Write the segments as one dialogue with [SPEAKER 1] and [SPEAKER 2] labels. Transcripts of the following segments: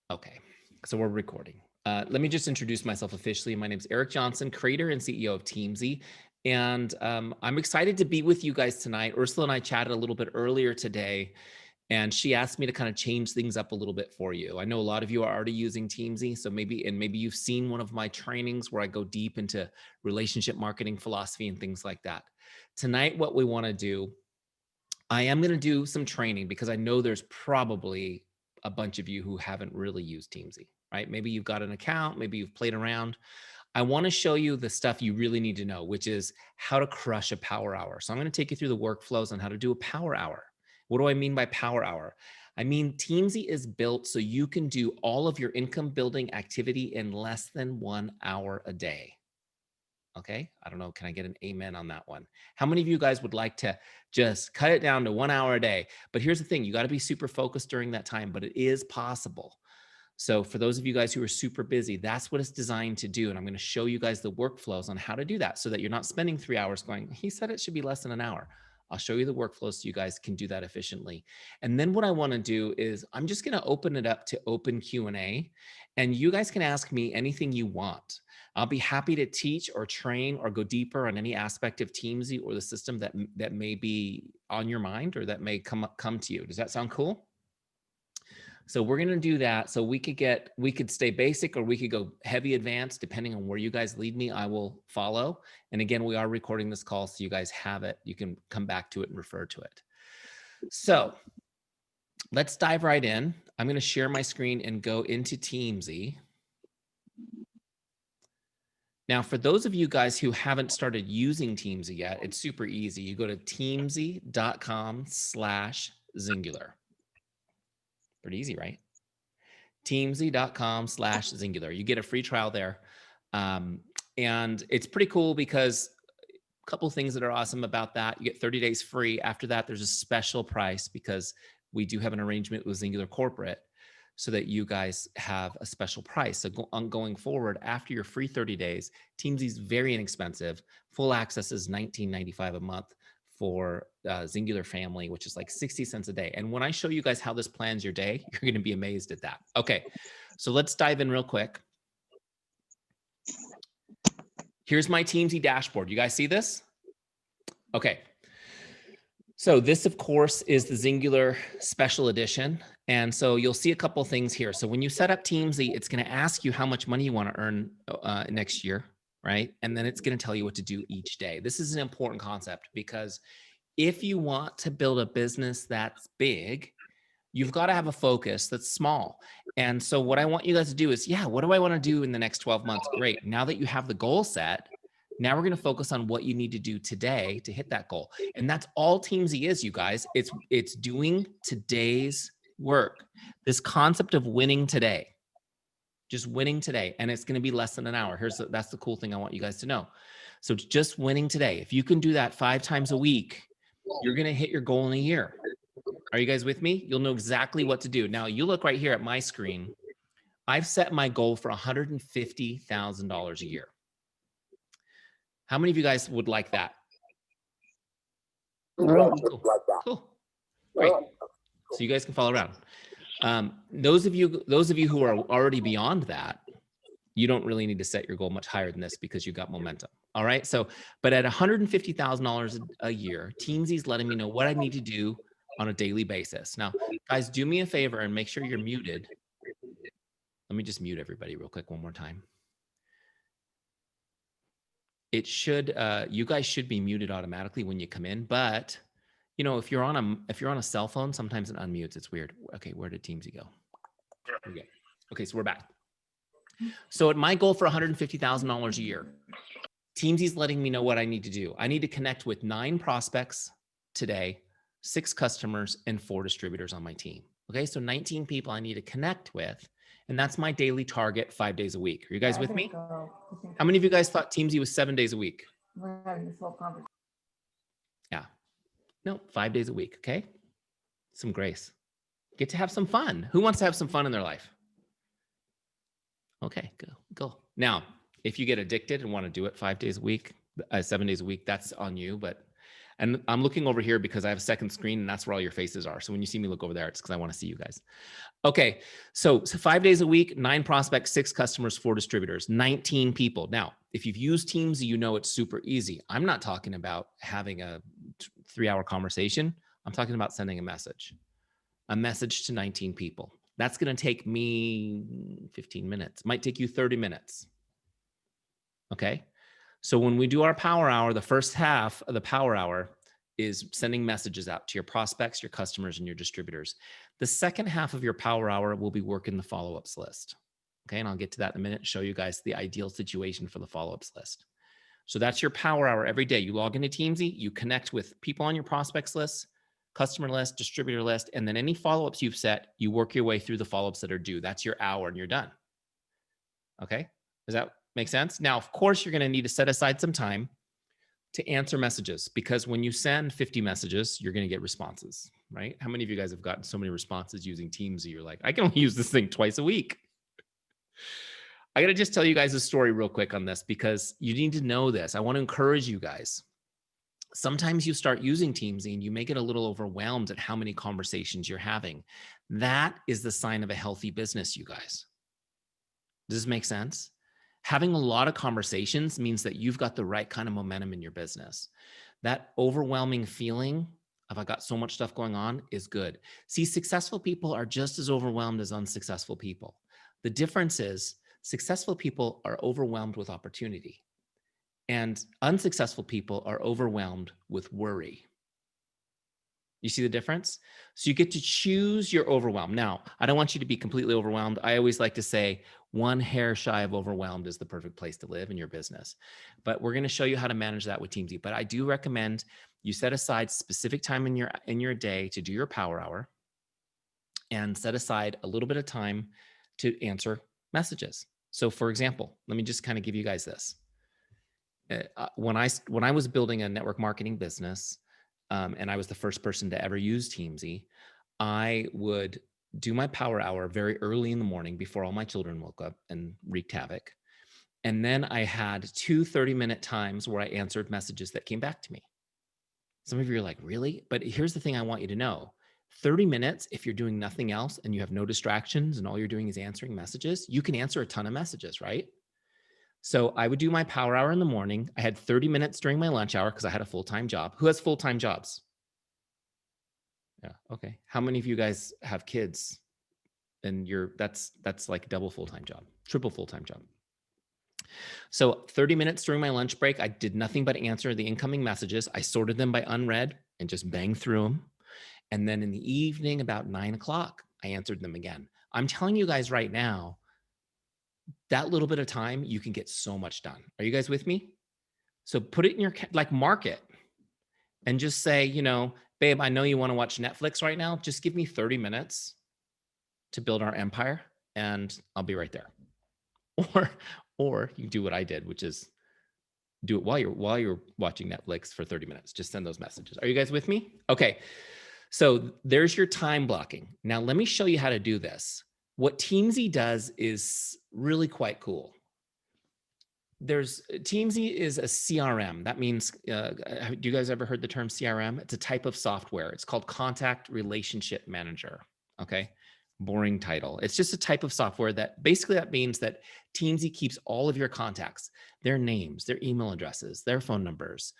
[SPEAKER 1] Okay, so we're recording. Let me just introduce myself officially. My name is Eric Johnson, creator and CEO of Teamzy. And I'm excited to be with you guys tonight. Ursula and I chatted a little bit earlier today, and she asked me to kind of change things up a little bit for you. I know a lot of you are already using Teamzy, so maybe you've seen one of my trainings where I go deep into relationship marketing philosophy and things like that. Tonight, what we want to do, I am going to do some training because I know there's probably a bunch of you who haven't really used Teamzy, right? Maybe you've got an account, maybe you've played around. I want to show you the stuff you really need to know, which is how to crush a power hour. So I'm going to take you through the workflows on how to do a power hour. What do I mean by power hour? I mean, Teamzy is built so you can do all of your income building activity in less than 1 hour a day. Okay. I don't know. Can I get an amen on that one? How many of you guys would like to just cut it down to 1 hour a day? But here's the thing, you got to be super focused during that time, but it is possible. So for those of you guys who are super busy, that's what it's designed to do. And I'm going to show you guys the workflows on how to do that so that you're not spending 3 hours going, he said it should be less than an hour. I'll show you the workflows so you guys can do that efficiently. And then what I want to do is I'm just going to open it up to open Q&A, and you guys can ask me anything you want. I'll be happy to teach or train or go deeper on any aspect of Teamzy or the system that may be on your mind or that may come to you. Does that sound cool? So we're going to do that. So we could stay basic or we could go heavy advanced, depending on where you guys lead me. I will follow. And again, we are recording this call, so you guys have it. You can come back to it and refer to it. So let's dive right in. I'm going to share my screen and go into Teamzy. Now, for those of you guys who haven't started using Teamzy yet, it's super easy. You go to teamzy.com/Xyngular. Pretty easy, right? Teamzy.com/Xyngular. You get a free trial there. And it's pretty cool because a couple things that are awesome about that. You get 30 days free. After that, there's a special price because we do have an arrangement with Xyngular Corporate so that you guys have a special price. So going forward, after your free 30 days, Teamzy is very inexpensive. Full access is $19.95 a month for Xyngular Family, which is like 60 cents a day. And when I show you guys how this plans your day, you're going to be amazed at that. Okay, so let's dive in real quick. Here's my Teamzy dashboard. You guys see this? Okay. So this, of course, is the Xyngular Special Edition. And so you'll see a couple things here. So when you set up Teamzy, it's going to ask you how much money you want to earn next year, right? And then it's going to tell you what to do each day. This is an important concept because if you want to build a business that's big, you've got to have a focus that's small. And so what I want you guys to do is, yeah, what do I want to do in the next 12 months? Great. Now that you have the goal set, now we're going to focus on what you need to do today to hit that goal. And that's all Teamzy is, you guys. It's doing today's work. This concept of winning today, just winning today. And it's going to be less than an hour. That's the cool thing I want you guys to know. So just winning today. If you can do that 5 times a week, you're going to hit your goal in a year. Are you guys with me? You'll know exactly what to do. Now you look right here at my screen. I've set my goal for $150,000 a year. How many of you guys would like that? Cool. Great. So you guys can follow around. Those of you who are already beyond that, you don't really need to set your goal much higher than this because you got momentum. All right. So, but at $150,000 a year, Teamzy's letting me know what I need to do on a daily basis. Now, guys, do me a favor and make sure you're muted. Let me just mute everybody real quick one more time. It should, you guys should be muted automatically when you come in, but you know, if you're on a cell phone, sometimes it unmutes. It's weird. Okay, where did Teamzy go? Okay, so we're back. So at my goal for $150,000 a year, Teamzy's letting me know what I need to do. I need to connect with 9 prospects today, 6 customers, and 4 distributors on my team. Okay, so 19 people I need to connect with, and that's my daily target 5 days a week. Are you guys with me? How many of you guys thought Teamzy was 7 days a week?
[SPEAKER 2] We're having this whole conversation.
[SPEAKER 1] Yeah. No, 5 days a week, okay? Some grace. Get to have some fun. Who wants to have some fun in their life? Okay, go. Now, if you get addicted and want to do it 5 days a week, 7 days a week, that's on you. But And I'm looking over here because I have a second screen and that's where all your faces are. So when you see me look over there, it's because I want to see you guys. Okay. So 5 days a week, 9 prospects, 6 customers, 4 distributors, 19 people. Now, if you've used Teamzy, you know it's super easy. I'm not talking about having a 3-hour conversation. I'm talking about sending a message to 19 people. That's going to take me 15 minutes. Might take you 30 minutes. Okay. So when we do our power hour, the first half of the power hour is sending messages out to your prospects, your customers, and your distributors. The second half of your power hour will be working the follow-ups list. Okay. And I'll get to that in a minute, show you guys the ideal situation for the follow-ups list. So that's your power hour every day. You log into Teamzy, you connect with people on your prospects list, customer list, distributor list, and then any follow-ups you've set, you work your way through the follow-ups that are due. That's your hour and you're done. Okay. Does that make sense? Now, of course, you're going to need to set aside some time to answer messages, because when you send 50 messages, you're going to get responses, right? How many of you guys have gotten so many responses using Teamzy? You're like, I can only use this thing twice a week. I got to just tell you guys a story real quick on this because you need to know this. I want to encourage you guys. Sometimes you start using Teamzy and you may get a little overwhelmed at how many conversations you're having. That is the sign of a healthy business, you guys. Does this make sense? Having a lot of conversations means that you've got the right kind of momentum in your business. That overwhelming feeling of I got so much stuff going on is good. See, successful people are just as overwhelmed as unsuccessful people. The difference is successful people are overwhelmed with opportunity, and unsuccessful people are overwhelmed with worry. You see the difference? So you get to choose your overwhelm. Now, I don't want you to be completely overwhelmed. I always like to say 1 hair shy of overwhelmed is the perfect place to live in your business. But we're going to show you how to manage that with Teamzy. But I do recommend you set aside specific time in your day to do your power hour, and set aside a little bit of time to answer messages. So for example, let me just kind of give you guys this. When I was building a network marketing business, and I was the first person to ever use Teamzy, I would do my power hour very early in the morning before all my children woke up and wreaked havoc. And then I had 2 30-minute times where I answered messages that came back to me. Some of you are like, really? But here's the thing I want you to know. 30 minutes, if you're doing nothing else and you have no distractions and all you're doing is answering messages, you can answer a ton of messages, right? So I would do my power hour in the morning. I had 30 minutes during my lunch hour because I had a full-time job. Who has full-time jobs? Yeah. Okay. How many of you guys have kids? And that's like double full-time job, triple full-time job. So 30 minutes during my lunch break, I did nothing but answer the incoming messages. I sorted them by unread and just banged through them. And then in the evening, about 9 o'clock, I answered them again. I'm telling you guys right now, that little bit of time, you can get so much done. Are you guys with me? So put it in your, like, mark it and just say, you know, babe, I know you want to watch Netflix right now. Just give me 30 minutes to build our empire and I'll be right there. Or you do what I did, which is do it while you're watching Netflix for 30 minutes. Just send those messages. Are you guys with me? Okay. So there's your time blocking. Now let me show you how to do this. What Teamzy does is really quite cool. Teamzy is a CRM. That means, do you guys ever heard the term CRM? It's a type of software. It's called Contact Relationship Manager. Okay. Boring title. It's just a type of software that means that Teamzy keeps all of your contacts, their names, their email addresses, their phone numbers.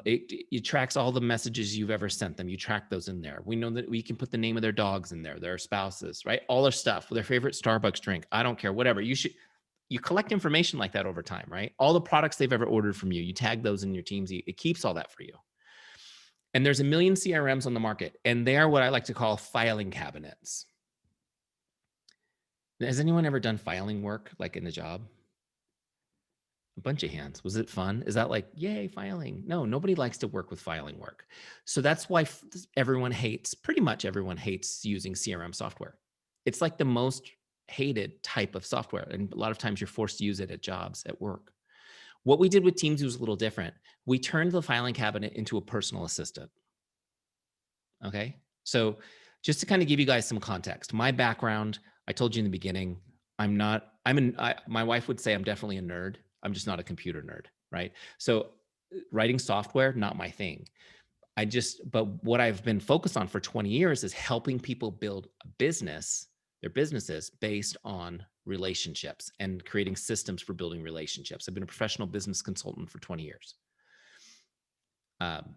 [SPEAKER 1] It tracks all the messages you've ever sent them. You track those in there. We know that we can put the name of their dogs in there, their spouses, right? All their stuff, their favorite Starbucks drink. I don't care, whatever. You collect information like that over time, right? All the products they've ever ordered from you, you tag those in your Teamzy. It keeps all that for you. And there's a million CRMs on the market, and they are what I like to call filing cabinets. Has anyone ever done filing work, like in a job? A bunch of hands. Was it fun? Is that like, yay, filing? No, nobody likes to work with filing work. So that's why pretty much everyone hates using CRM software. It's like the most hated type of software. And a lot of times you're forced to use it at jobs, at work. What we did with Teamzy was a little different. We turned the filing cabinet into a personal assistant. Okay. So just to kind of give you guys some context, my background, I told you in the beginning, my wife would say I'm definitely a nerd. I'm just not a computer nerd, right? So Writing software, not my thing. But what I've been focused on for 20 years is helping people build a business, their businesses based on relationships and creating systems for building relationships. I've been a professional business consultant for 20 years. Um,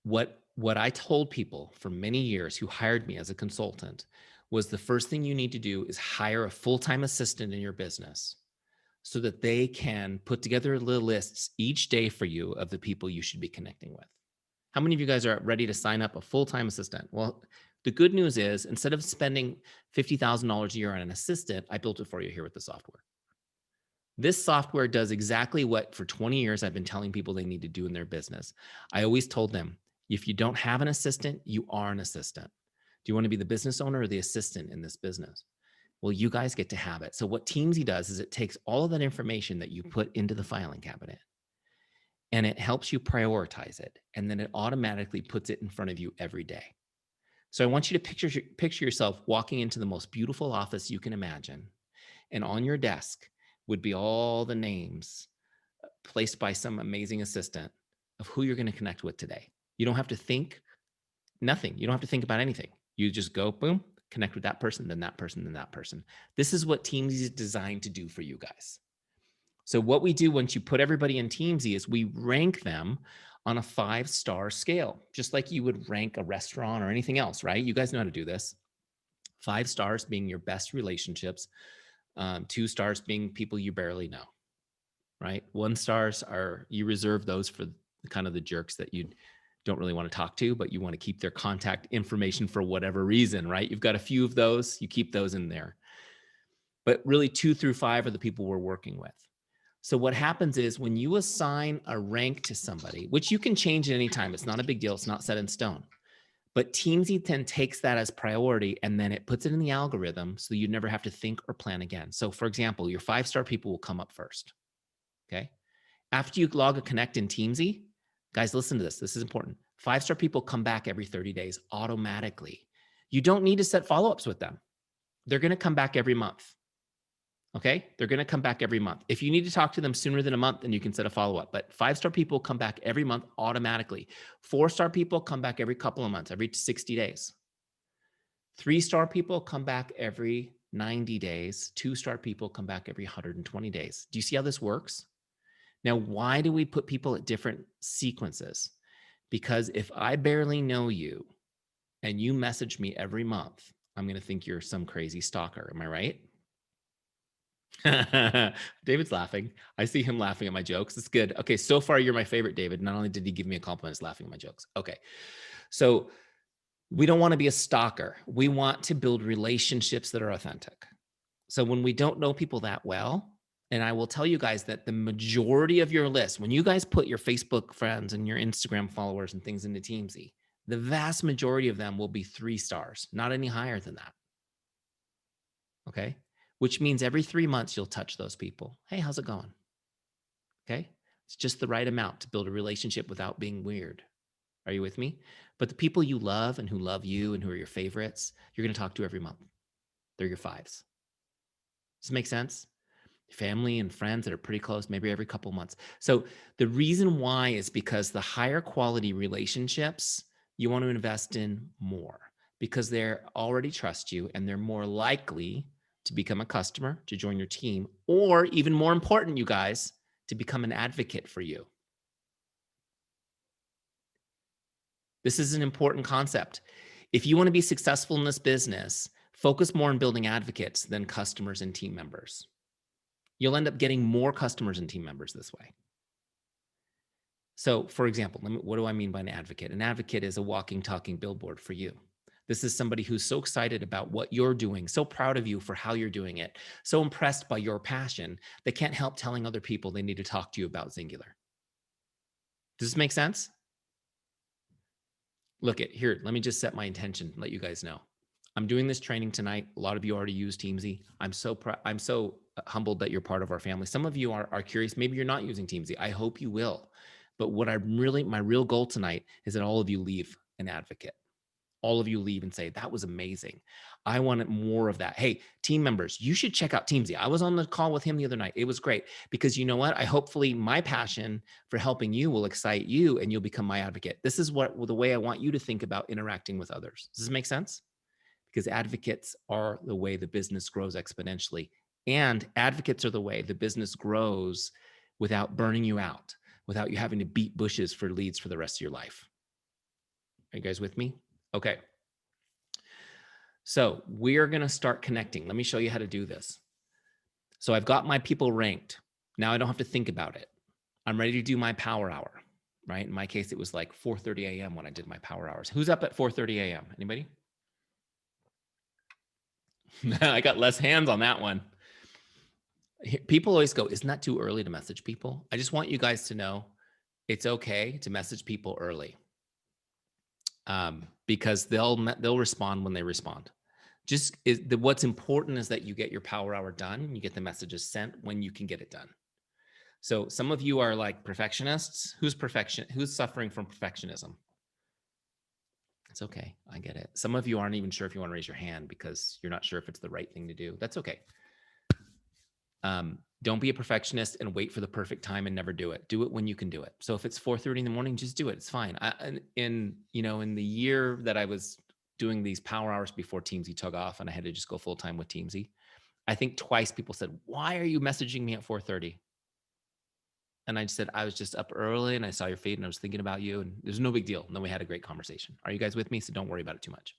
[SPEAKER 1] what I told people for many years who hired me as a consultant was the first thing you need to do is hire a full-time assistant in your business so that they can put together the lists each day for you of the people you should be connecting with. How many of you guys are ready to sign up a full-time assistant? Well, the good news is instead of spending $50,000 a year on an assistant, I built it for you here with the software. This software does exactly what for 20 years I've been telling people they need to do in their business. I always told them, if you don't have an assistant, you are an assistant. Do you want to be the business owner or the assistant in this business? Well, you guys get to have it. So what Teamzy does is it takes all of that information that you put into the filing cabinet and it helps you prioritize it. And then it automatically puts it in front of you every day. So I want you to picture yourself walking into the most beautiful office you can imagine. And on your desk would be all the names placed by some amazing assistant of who you're going to connect with today. You don't have to think nothing. You don't have to think about anything. You just go, boom, connect with that person, then that person, then that person. This is what Teamzy is designed to do for you guys. So what we do once you put everybody in Teamzy is we rank them on a 5-star scale, just like you would rank a restaurant or anything else, right? You guys know how to do this. 5 stars being your best relationships, 2 stars being people you barely know, right? 1 stars are, you reserve those for kind of the jerks that you don't really want to talk to, but you want to keep their contact information for whatever reason, right? You've got a few of those, you keep those in there. But really 2 through 5 are the people we're working with. So what happens is when you assign a rank to somebody, which you can change at any time, it's not a big deal, it's not set in stone. But Teamzy then takes that as priority and then it puts it in the algorithm so you never have to think or plan again. So for example, your 5-star people will come up first, okay? After you log a connect in Teamzy, guys, listen to this. This is important. 5-star people come back every 30 days automatically. You don't need to set follow-ups with them. They're going to come back every month. Okay? They're going to come back every month. If you need to talk to them sooner than a month, then you can set a follow-up. But 5-star people come back every month automatically. 4-star people come back every couple of months, every 60 days. 3-star people come back every 90 days. 2-star people come back every 120 days. Do you see how this works? Now, why do we put people at different sequences? Because if I barely know you and you message me every month, I'm going to think you're some crazy stalker. Am I right? David's laughing. I see him laughing at my jokes. It's good. Okay, so far you're my favorite, David. Not only did he give me a compliment, he's laughing at my jokes. Okay, so we don't want to be a stalker. We want to build relationships that are authentic. So when we don't know people that well, and I will tell you guys that the majority of your list, when you guys put your Facebook friends and your Instagram followers and things into Teamzy, the vast majority of them will be 3 stars, not any higher than that. Okay? Which means every 3 months you'll touch those people. Hey, how's it going? Okay? It's just the right amount to build a relationship without being weird. Are you with me? But the people you love and who love you and who are your favorites, you're going to talk to every month. They're your 5s. Does this make sense? Family and friends that are pretty close, maybe every couple months. So the reason why is because the higher quality relationships you want to invest in more because they already trust you and they're more likely to become a customer, to join your team, or even more important, you guys, to become an advocate for you. This is an important concept. If you want to be successful in this business, focus more on building advocates than customers and team members. You'll end up getting more customers and team members this way. So for example, what do I mean by an advocate? An advocate is a walking, talking billboard for you. This is somebody who's so excited about what you're doing, so proud of you for how you're doing it, so impressed by your passion, they can't help telling other people they need to talk to you about Xyngular. Does this make sense? Look at here, let me just set my intention, let you guys know. I'm doing this training tonight. A lot of you already use Teamzy. I'm so humbled that you're part of our family. Some of you are curious. Maybe you're not using Teamzy. I hope you will. But what my real goal tonight is that all of you leave an advocate. all of you leave and say, that was amazing. I wanted more of that. Hey, team members, you should check out Teamzy. I was on the call with him the other night. It was great because you know what? Hopefully my passion for helping you will excite you and you'll become my advocate. This is the way I want you to think about interacting with others. Does this make sense? Because advocates are the way the business grows exponentially. And advocates are the way the business grows without burning you out, without you having to beat bushes for leads for the rest of your life. Are you guys with me? Okay. So we're going to start connecting. Let me show you how to do this. So I've got my people ranked. Now I don't have to think about it. I'm ready to do my power hour, right? In my case, it was like 4:30 a.m. when I did my power hours. Who's up at 4:30 a.m.? Anybody? I got less hands on that one. People always go, isn't that too early to message people? I just want you guys to know it's okay to message people early, because they'll respond when they respond. What's important is that you get your power hour done. You get the messages sent when you can get it done. So some of you are like perfectionists. Who's suffering from perfectionism? It's okay. I get it. Some of you aren't even sure if you want to raise your hand because you're not sure if it's the right thing to do. That's okay. Don't be a perfectionist and wait for the perfect time and never do it. Do it when you can do it. So if it's 4:30 in the morning, just do it. It's fine. In the year that I was doing these power hours before Teamzy took off and I had to just go full time with Teamzy, I think twice people said, why are you messaging me at 4:30? And I just said, I was just up early and I saw your feed and I was thinking about you and there's no big deal. And then we had a great conversation. Are you guys with me? So don't worry about it too much.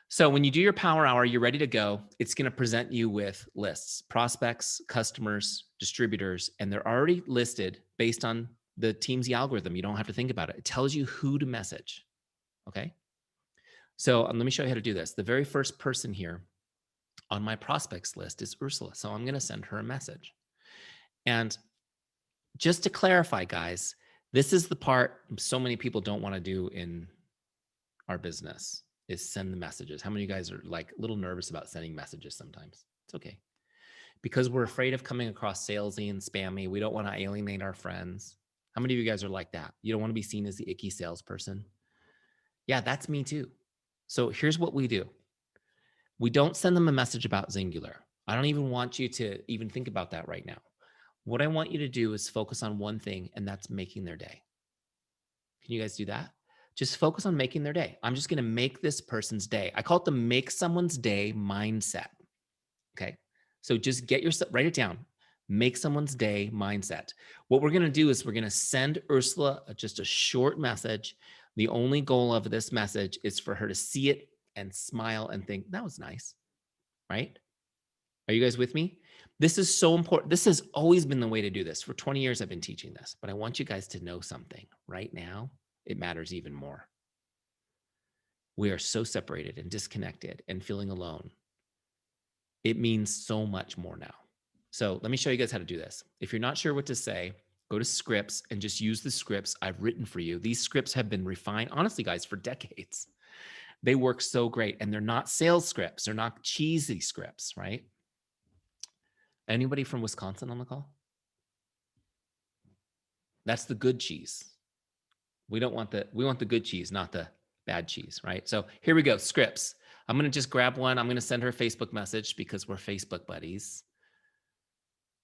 [SPEAKER 1] So when you do your power hour, you're ready to go. It's going to present you with lists, prospects, customers, distributors, and they're already listed based on the Teamzy algorithm. You don't have to think about it. It tells you who to message. Okay. So let me show you how to do this. The very first person here on my prospects list is Ursula. So I'm going to send her a message. And just to clarify, guys, this is the part so many people don't want to do in our business, is send the messages. How many of you guys are like a little nervous about sending messages sometimes? It's okay. Because we're afraid of coming across salesy and spammy. We don't want to alienate our friends. How many of you guys are like that? You don't want to be seen as the icky salesperson? Yeah, that's me too. So here's what we do. We don't send them a message about Xyngular. I don't even want you to even think about that right now. What I want you to do is focus on one thing, and that's making their day. Can you guys do that? Just focus on making their day. I'm just going to make this person's day. I call it the make someone's day mindset. Okay. So just write it down. Make someone's day mindset. What we're going to do is we're going to send Ursula just a short message. The only goal of this message is for her to see it and smile and think, that was nice. Right? Are you guys with me? This is so important. This has always been the way to do this. For 20 years, I've been teaching this, but I want you guys to know something. Right now, it matters even more. We are so separated and disconnected and feeling alone. It means so much more now. So let me show you guys how to do this. If you're not sure what to say, go to scripts and just use the scripts I've written for you. These scripts have been refined, honestly, guys, for decades. They work so great, and they're not sales scripts. They're not cheesy scripts, right? Anybody from Wisconsin on the call? That's the good cheese. We want the good cheese, not the bad cheese, right? So here we go, scripts. I'm going to just grab one. I'm going to send her a Facebook message because we're Facebook buddies.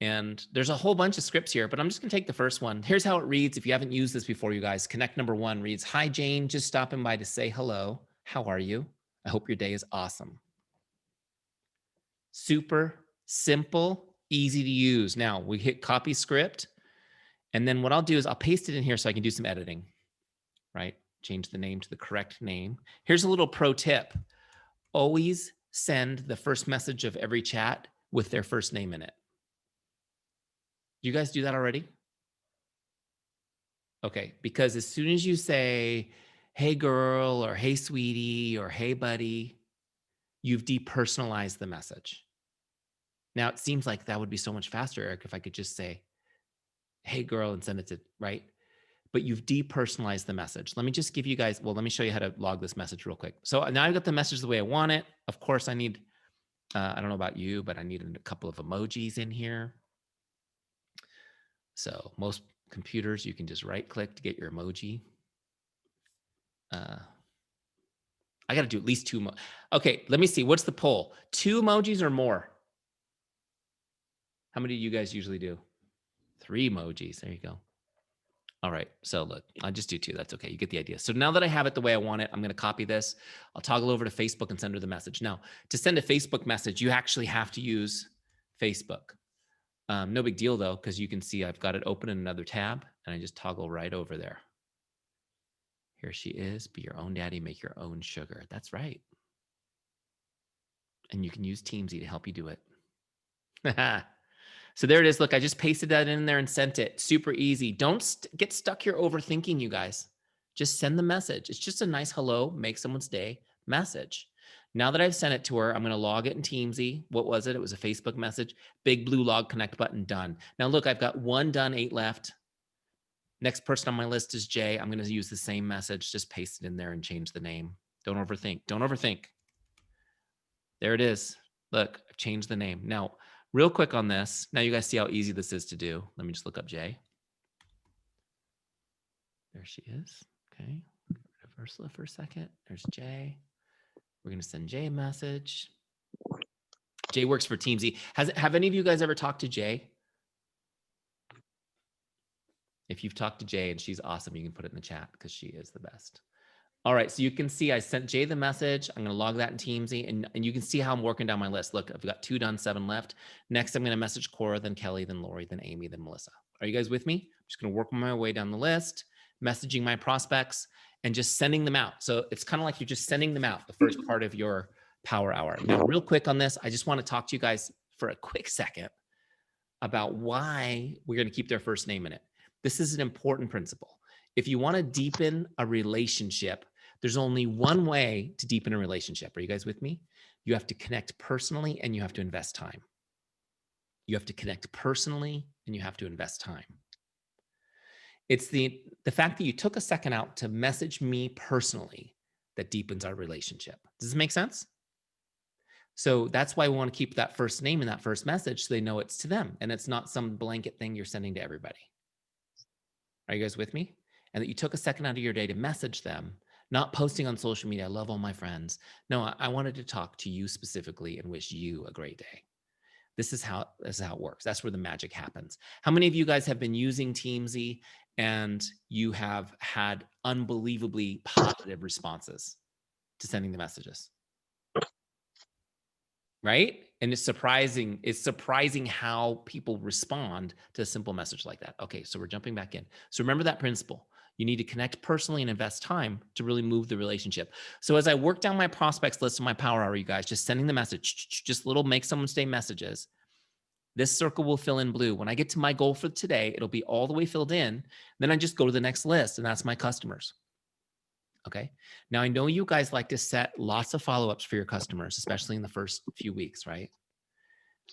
[SPEAKER 1] And there's a whole bunch of scripts here, but I'm just going to take the first one. Here's how it reads. If you haven't used this before, you guys, connect number one reads, hi, Jane, just stopping by to say hello. How are you? I hope your day is awesome. Super simple, easy to use. Now we hit copy script. And then what I'll do is I'll paste it in here so I can do some editing, right? Change the name to the correct name. Here's a little pro tip. Always send the first message of every chat with their first name in it. Do you guys do that already? Okay, because as soon as you say, hey girl, or hey sweetie, or hey buddy, you've depersonalized the message. Now it seems like that would be so much faster, Eric, if I could just say, hey girl, and send it to, right? But you've depersonalized the message. Let me just give you guys, well, let me show you how to log this message real quick. So now I've got the message the way I want it. Of course, I need, I don't know about you, but I need a couple of emojis in here. So most computers, you can just right click to get your emoji. I got to do at least 2. Okay, let me see. What's the poll? 2 emojis or more? How many do you guys usually do? 3 emojis. There you go. All right. So look, I'll just do 2. That's okay. You get the idea. So now that I have it the way I want it, I'm going to copy this. I'll toggle over to Facebook and send her the message. Now, to send a Facebook message, you actually have to use Facebook. No big deal though, because you can see I've got it open in another tab and I just toggle right over there. Here she is. Be your own daddy, make your own sugar. That's right. And you can use Teamzy to help you do it. So there it is. Look, I just pasted that in there and sent it. Super easy. Don't get stuck here overthinking, you guys. Just send the message. It's just a nice hello, make someone's day message. Now that I've sent it to her, I'm going to log it in Teamzy. What was it? It was a Facebook message. Big blue log connect button, done. Now look, I've got 1 done, 8 left. Next person on my list is Jay. I'm going to use the same message, just paste it in there and change the name. Don't overthink. Don't overthink. There it is. Look, I've changed the name. Now, real quick on this. Now you guys see how easy this is to do. Let me just look up Jay. There she is. Okay. Get rid of Ursula for a second. There's Jay. We're going to send Jay a message. Jay works for Teamzy. Have any of you guys ever talked to Jay? If you've talked to Jay and she's awesome, you can put it in the chat because she is the best. All right, so you can see I sent Jay the message. I'm going to log that in Teamzy, and you can see how I'm working down my list. Look, I've got 2 done, 7 left. Next, I'm going to message Cora, then Kelly, then Lori, then Amy, then Melissa. Are you guys with me? I'm just going to work my way down the list, messaging my prospects, and just sending them out. So it's kind of like you're just sending them out, the first part of your power hour. Now, real quick on this, I just want to talk to you guys for a quick second about why we're going to keep their first name in it. This is an important principle. If you want to deepen a relationship, there's only one way to deepen a relationship. Are you guys with me? You have to connect personally and you have to invest time. You have to connect personally and you have to invest time. It's the fact that you took a second out to message me personally that deepens our relationship. Does this make sense? So that's why we want to keep that first name in that first message so they know it's to them and it's not some blanket thing you're sending to everybody. Are you guys with me? And that you took a second out of your day to message them, not posting on social media, I love all my friends. No, I wanted to talk to you specifically and wish you a great day. This is how it works. That's where the magic happens. How many of you guys have been using Teamzy and you have had unbelievably positive responses to sending the messages? Right? And it's surprising how people respond to a simple message like that. Okay, so we're jumping back in. So remember that principle. You need to connect personally and invest time to really move the relationship. So as I work down my prospects list of my power hour, you guys, just sending the message, just little make someone stay messages. This circle will fill in blue. When I get to my goal for today, it'll be all the way filled in. Then I just go to the next list, and that's my customers. Okay. Now I know you guys like to set lots of follow-ups for your customers, especially in the first few weeks, right?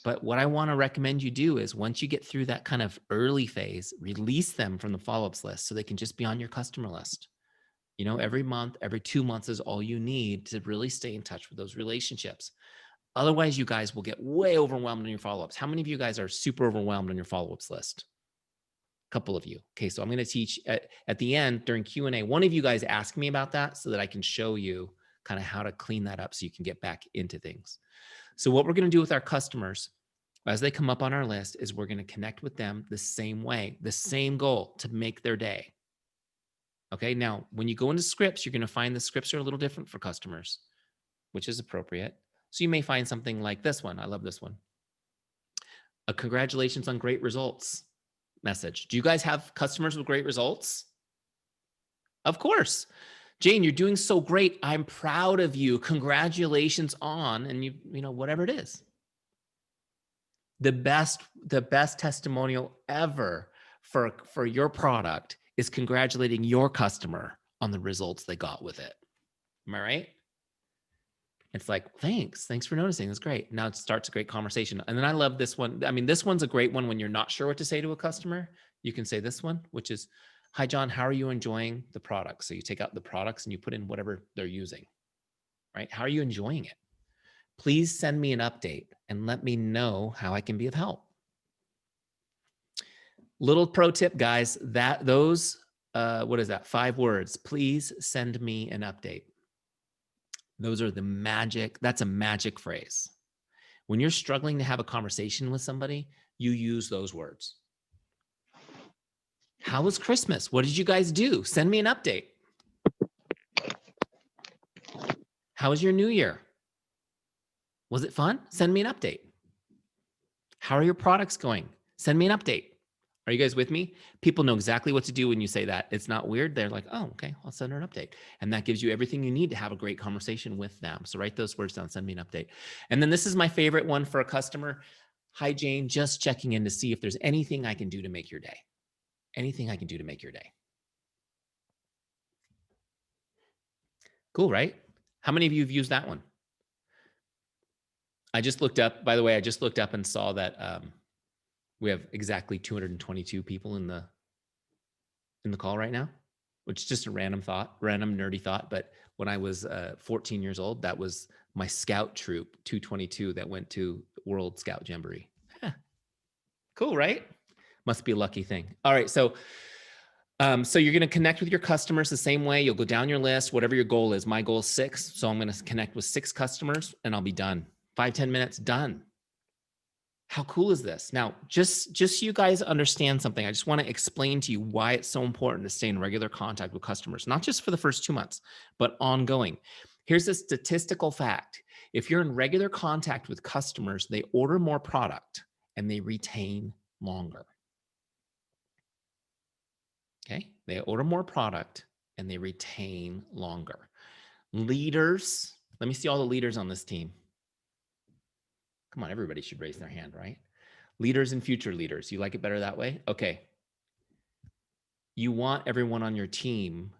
[SPEAKER 1] But what I want to recommend you do is once you get through that kind of early phase, release them from the follow-ups list so they can just be on your customer list. You know, every month, every 2 months is all you need to really stay in touch with those relationships. Otherwise, you guys will get way overwhelmed on your follow-ups. How many of you guys are super overwhelmed on your follow-ups list? Couple of you. Okay, so I'm going to teach at the end during Q&A. One of you guys ask me about that so that I can show you kind of how to clean that up so you can get back into things. So what we're going to do with our customers as they come up on our list is we're going to connect with them the same way, the same goal to make their day. Okay, now when you go into scripts, you're going to find the scripts are a little different for customers, which is appropriate. So you may find something like this one. I love this one. A congratulations on great results message. Do you guys have customers with great results? Of course. Jane, you're doing so great. I'm proud of you. Congratulations on, and you know, whatever it is. The best testimonial ever for your product is congratulating your customer on the results they got with it. Am I right? It's like, thanks for noticing. That's great. Now it starts a great conversation. And then I love this one. I mean, this one's a great one when you're not sure what to say to a customer. You can say this one, which is, hi, John, how are you enjoying the product? So you take out the products and you put in whatever they're using, right? How are you enjoying it? Please send me an update and let me know how I can be of help. Little pro tip, guys, what is that? 5 words. Please send me an update. Those are that's a magic phrase. When you're struggling to have a conversation with somebody, you use those words. How was Christmas? What did you guys do? Send me an update. How was your New Year? Was it fun? Send me an update. How are your products going? Send me an update. Are you guys with me? People know exactly what to do when you say that. It's not weird. They're like, oh, okay, I'll send her an update. And that gives you everything you need to have a great conversation with them. So write those words down, send me an update. And then this is my favorite one for a customer. Hi, Jane, just checking in to see if there's anything I can do to make your day. Anything I can do to make your day. Cool, right? How many of you have used that one? I just looked up, by the way, I just looked up and saw that we have exactly 222 people in the call right now, which is just a random nerdy thought. But when I was 14 years old, that was my scout troop, 222, that went to World Scout Jamboree. Huh. Cool, right? Must be a lucky thing. All right, so you're going to connect with your customers the same way. You'll go down your list, whatever your goal is. My goal is 6, so I'm going to connect with 6 customers, and I'll be done. 5-10 minutes, done. How cool is this? Now, just so you guys understand something, I just want to explain to you why it's so important to stay in regular contact with customers, not just for the first 2 months, but ongoing. Here's a statistical fact. If you're in regular contact with customers, they order more product and they retain longer. Okay? They order more product and they retain longer. Leaders, let me see all the leaders on this team. Come on, everybody should raise their hand, right? Leaders and future leaders. You like it better that way? Okay. You want everyone on your team,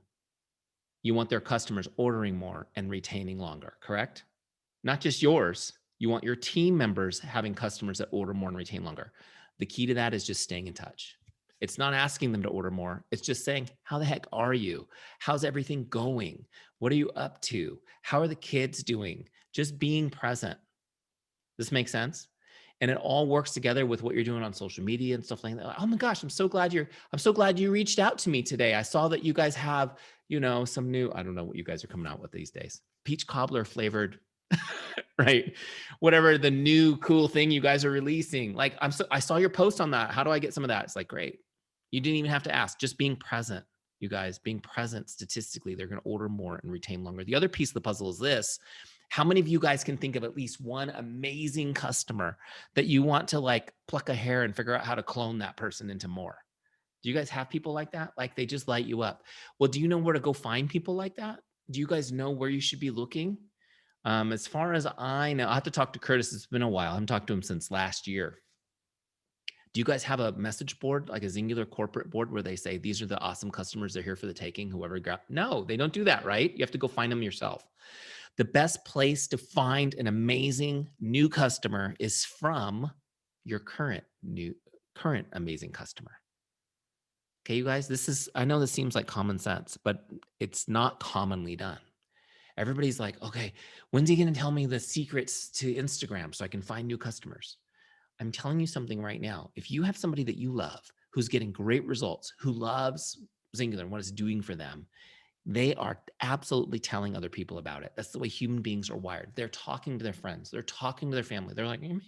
[SPEAKER 1] you want their customers ordering more and retaining longer, correct? Not just yours. You want your team members having customers that order more and retain longer. The key to that is just staying in touch. It's not asking them to order more. It's just saying, how the heck are you? How's everything going? What are you up to? How are the kids doing? Just being present. This makes sense? And it all works together with what you're doing on social media and stuff like that. Oh my gosh, I'm so glad you reached out to me today. I saw that you guys have, some new, I don't know what you guys are coming out with these days. Peach cobbler flavored, right? Whatever the new cool thing you guys are releasing. Like I saw your post on that. How do I get some of that? It's like, great. You didn't even have to ask, just being present. You guys being present statistically, they're going to order more and retain longer. The other piece of the puzzle is this. How many of you guys can think of at least one amazing customer that you want to like pluck a hair and figure out how to clone that person into more? Do you guys have people like that? Like they just light you up. Well, do you know where to go find people like that? Do you guys know where you should be looking? As far as I know, I have to talk to Curtis. It's been a while. I haven't talked to him since last year. Do you guys have a message board, like a Xyngular corporate board where they say, these are the awesome customers, they're here for the taking, whoever got? No, they don't do that, right? You have to go find them yourself. The best place to find an amazing new customer is from your current amazing customer. Okay, you guys, I know this seems like common sense, but it's not commonly done. Everybody's like, okay, when's he going to tell me the secrets to Instagram so I can find new customers? I'm telling you something right now. If you have somebody that you love, who's getting great results, who loves Xyngular and what it's doing for them, they are absolutely telling other people about it. That's the way human beings are wired. They're talking to their friends. They're talking to their family. They're like, hey, man,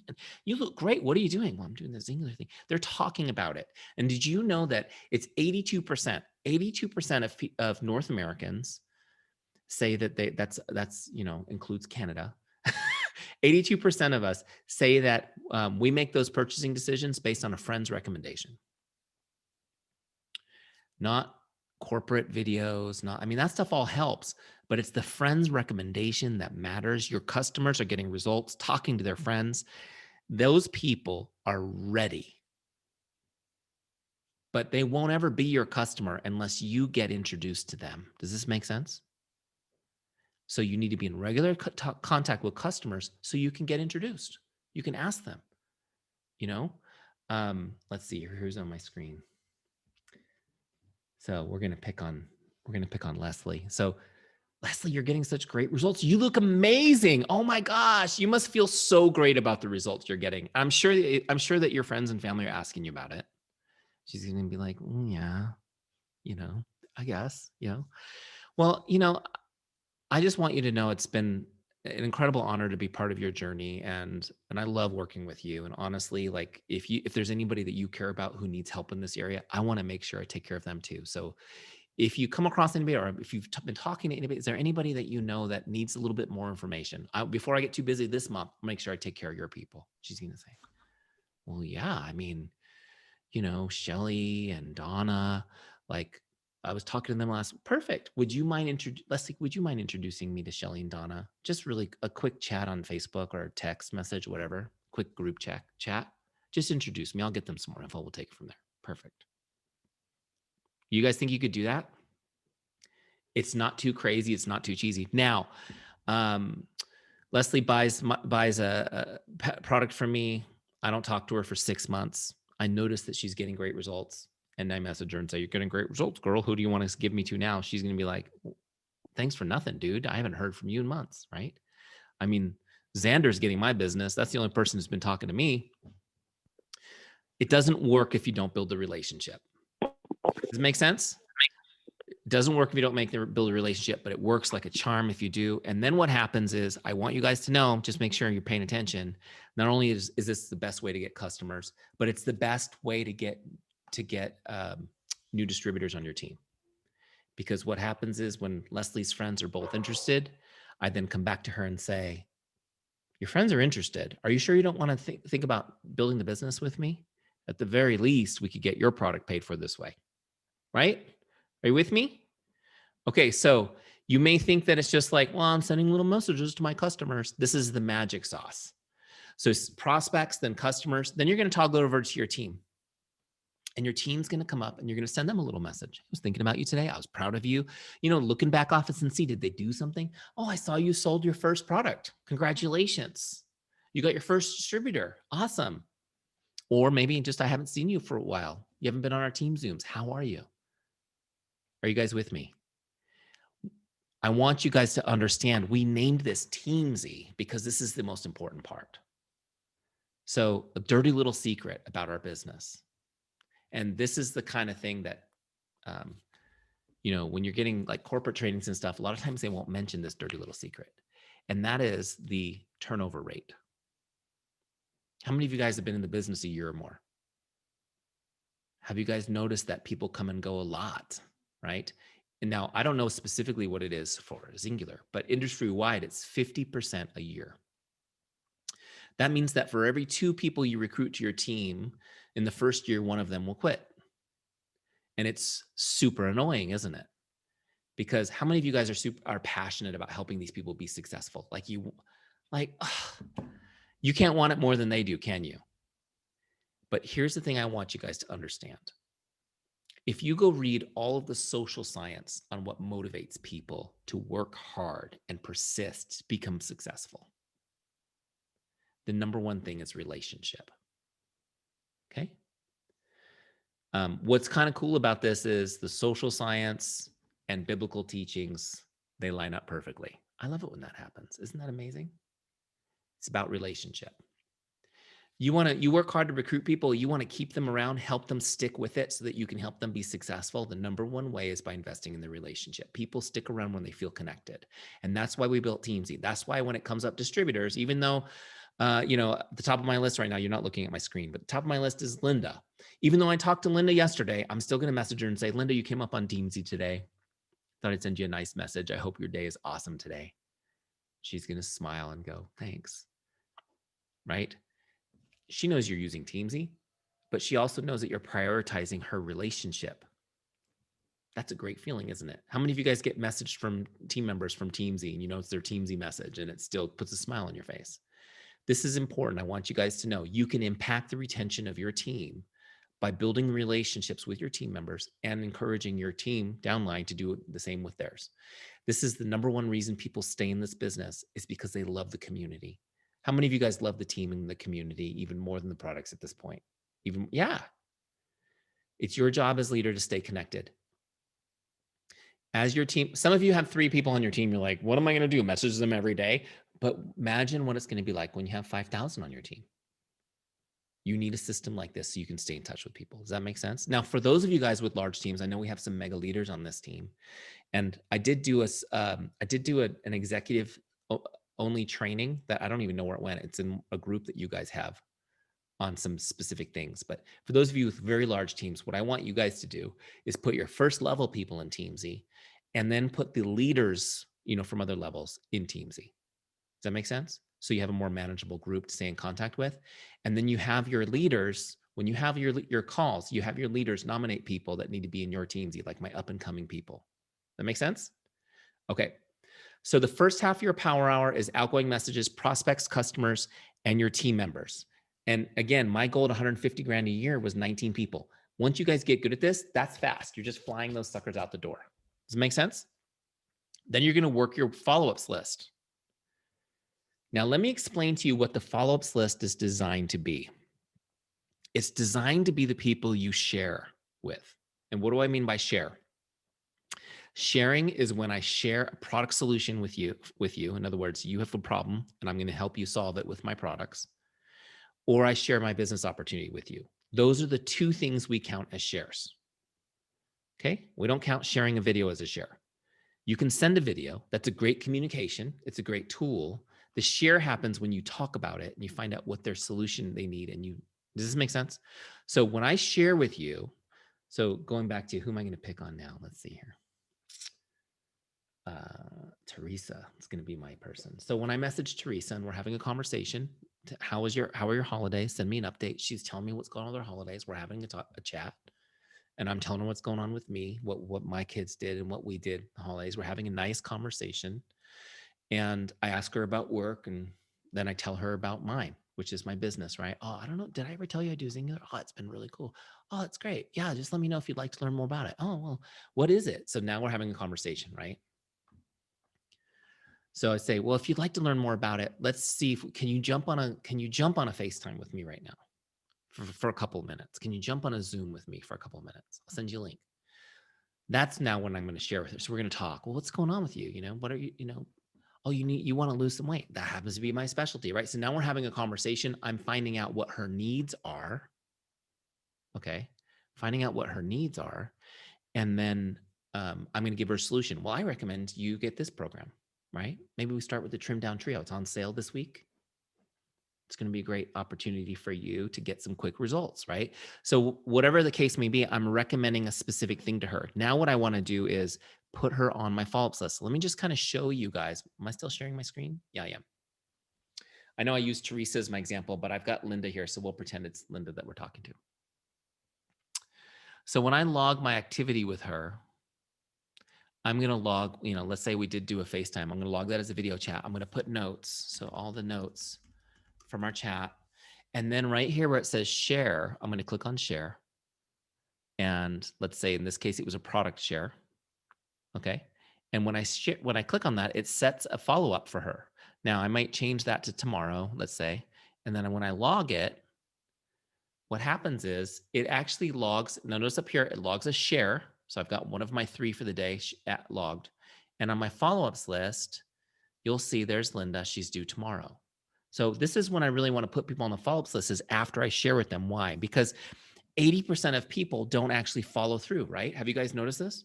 [SPEAKER 1] you look great. What are you doing? Well, I'm doing the Xyngular thing. They're talking about it. And did you know that it's 82% of North Americans say that that's includes Canada. 82% of us say that we make those purchasing decisions based on a friend's recommendation. Not corporate videos, that stuff all helps, but it's the friend's recommendation that matters. Your customers are getting results, talking to their friends. Those people are ready. But they won't ever be your customer unless you get introduced to them. Does this make sense? So you need to be in regular contact with customers so you can get introduced. You can ask them, let's see, here's on my screen. So we're going to pick on Leslie. So Leslie, you're getting such great results. You look amazing. Oh my gosh. You must feel so great about the results you're getting. I'm sure that your friends and family are asking you about it. She's going to be like, yeah, I guess, Well, I just want you to know it's been an incredible honor to be part of your journey, and I love working with you. And honestly, like if there's anybody that you care about who needs help in this area, I want to make sure I take care of them too. So if you come across anybody, or if you've been talking to anybody, is there anybody that you know that needs a little bit more information? Before I get too busy this month, I'll make sure I take care of your people. She's going to say, well, yeah, I mean, Shelly and Donna, like I was talking to them last. Perfect. Leslie, would you mind introducing me to Shelly and Donna? Just really a quick chat on Facebook or a text message, whatever. Quick group chat. Just introduce me. I'll get them some more info. We'll take it from there. Perfect. You guys think you could do that? It's not too crazy. It's not too cheesy. Now, Leslie buys a product from me. I don't talk to her for 6 months. I notice that she's getting great results. And I message her and say, you're getting great results, girl. Who do you want to give me to now? She's going to be like, thanks for nothing, dude. I haven't heard from you in months, right? I mean, Xander's getting my business. That's the only person who's been talking to me. It doesn't work if you don't build the relationship. Does it make sense? It doesn't work if you don't build a relationship, but it works like a charm if you do. And then what happens is, I want you guys to know, just make sure you're paying attention. Not only is this the best way to get customers, but it's the best way to get new distributors on your team. Because what happens is, when Leslie's friends are both interested, I then come back to her and say, your friends are interested. Are you sure you don't want to think about building the business with me? At the very least, we could get your product paid for this way, right? Are you with me? Okay, so you may think that it's just like, well, I'm sending little messages to my customers. This is the magic sauce. So prospects, then customers, then you're going to toggle over to your team. And your team's going to come up and you're going to send them a little message. I was thinking about you today. I was proud of you. Looking back office and see, did they do something? Oh, I saw you sold your first product. Congratulations. You got your first distributor. Awesome. Or maybe just, I haven't seen you for a while. You haven't been on our team Zooms. How are you? Are you guys with me? I want you guys to understand, we named this Teamzy because this is the most important part. So, a dirty little secret about our business. And this is the kind of thing that, when you're getting like corporate trainings and stuff, a lot of times they won't mention this dirty little secret. And that is the turnover rate. How many of you guys have been in the business a year or more? Have you guys noticed that people come and go a lot, right? And now, I don't know specifically what it is for Xyngular, but industry-wide, it's 50% a year. That means that for every 2 people you recruit to your team, in the first year, 1 of them will quit. And it's super annoying, isn't it? Because how many of you guys are passionate about helping these people be successful? You can't want it more than they do, can you? But here's the thing I want you guys to understand. If you go read all of the social science on what motivates people to work hard and persist to become successful, the number one thing is relationship. Okay? What's kind of cool about this is the social science and biblical teachings, they line up perfectly. I love it when that happens. Isn't that amazing? It's about relationship. You work hard to recruit people. You want to keep them around, help them stick with it so that you can help them be successful. The number one way is by investing in the relationship. People stick around when they feel connected. And that's why we built Teamzy. That's why when it comes up distributors, even though, at the top of my list right now, you're not looking at my screen, but the top of my list is Linda. Even though I talked to Linda yesterday, I'm still going to message her and say, Linda, you came up on Teamzy today. Thought I'd send you a nice message. I hope your day is awesome today. She's going to smile and go, thanks. Right? She knows you're using Teamzy, but she also knows that you're prioritizing her relationship. That's a great feeling, isn't it? How many of you guys get messaged from team members from Teamzy and it's their Teamzy message and it still puts a smile on your face? This is important. I want you guys to know you can impact the retention of your team by building relationships with your team members and encouraging your team downline to do the same with theirs. This is the number one reason people stay in this business, is because they love the community. How many of you guys love the team and the community even more than the products at this point? It's your job as leader to stay connected. As your team, some of you have 3 people on your team. You're like, what am I going to do? Message them every day? But imagine what it's going to be like when you have 5,000 on your team. You need a system like this so you can stay in touch with people. Does that make sense? Now, for those of you guys with large teams, I know we have some mega leaders on this team, and I did do an executive only training that I don't even know where it went. It's in a group that you guys have on some specific things. But for those of you with very large teams, what I want you guys to do is put your first level people in Teamzy, and then put the leaders, from other levels in Teamzy. Does that make sense? So you have a more manageable group to stay in contact with. And then you have your leaders, when you have your calls, you have your leaders nominate people that need to be in your Teamzy, like my up and coming people. That make sense? Okay. So the first half of your power hour is outgoing messages, prospects, customers, and your team members. And again, my goal at 150 grand a year was 19 people. Once you guys get good at this, that's fast. You're just flying those suckers out the door. Does it make sense? Then you're going to work your follow-ups list. Now, let me explain to you what the follow-ups list is designed to be. It's designed to be the people you share with. And what do I mean by share? Sharing is when I share a product solution with you. In other words, you have a problem and I'm going to help you solve it with my products, or I share my business opportunity with you. Those are the two things we count as shares. Okay? We don't count sharing a video as a share. You can send a video. That's a great communication. It's a great tool. The share happens when you talk about it and you find out what their solution they need. Does this make sense? So when I share with you, so going back to who am I going to pick on now? Let's see here. Teresa is going to be my person. So when I message Teresa and we're having a conversation, how are your holidays? Send me an update. She's telling me what's going on with her holidays. We're having a chat, and I'm telling her what's going on with me, what my kids did and what we did the holidays. We're having a nice conversation, and I ask her about work, and then I tell her about mine, which is my business, right? Oh, I don't know. Did I ever tell you I do Xyngular? Oh, it's been really cool. Oh, it's great. Yeah, just let me know if you'd like to learn more about it. Oh, well, what is it? So now we're having a conversation, right? So I say, well, if you'd like to learn more about it, let's see if can you jump on a FaceTime with me right now for a couple of minutes? Can you jump on a Zoom with me for a couple of minutes? I'll send you a link. That's now when I'm going to share with her. So we're going to talk. Well, what's going on with you? What are you, oh, you want to lose some weight. That happens to be my specialty, right? So now we're having a conversation. I'm finding out what her needs are. Okay. Finding out what her needs are. And then I'm going to give her a solution. Well, I recommend you get this program. Right? Maybe we start with the trim down trio. It's on sale this week. It's going to be a great opportunity for you to get some quick results, right? So whatever the case may be, I'm recommending a specific thing to her. Now what I want to do is put her on my follow-ups list. So let me just kind of show you guys. Am I still sharing my screen? Yeah, I am. I know I used Teresa as my example, but I've got Linda here, so we'll pretend it's Linda that we're talking to. So when I log my activity with her, I'm going to log, let's say we did do a FaceTime. I'm going to log that as a video chat. I'm going to put notes. So all the notes from our chat. And then right here where it says share, I'm going to click on share. And let's say in this case, it was a product share. Okay. And when I click on that, it sets a follow-up for her. Now I might change that to tomorrow, let's say. And then when I log it, what happens is it actually logs, notice up here, it logs a share. So I've got one of my 3 for the day logged. And on my follow-ups list, you'll see there's Linda. She's due tomorrow. So this is when I really want to put people on the follow-ups list, is after I share with them. Why? Because 80% of people don't actually follow through, right? Have you guys noticed this?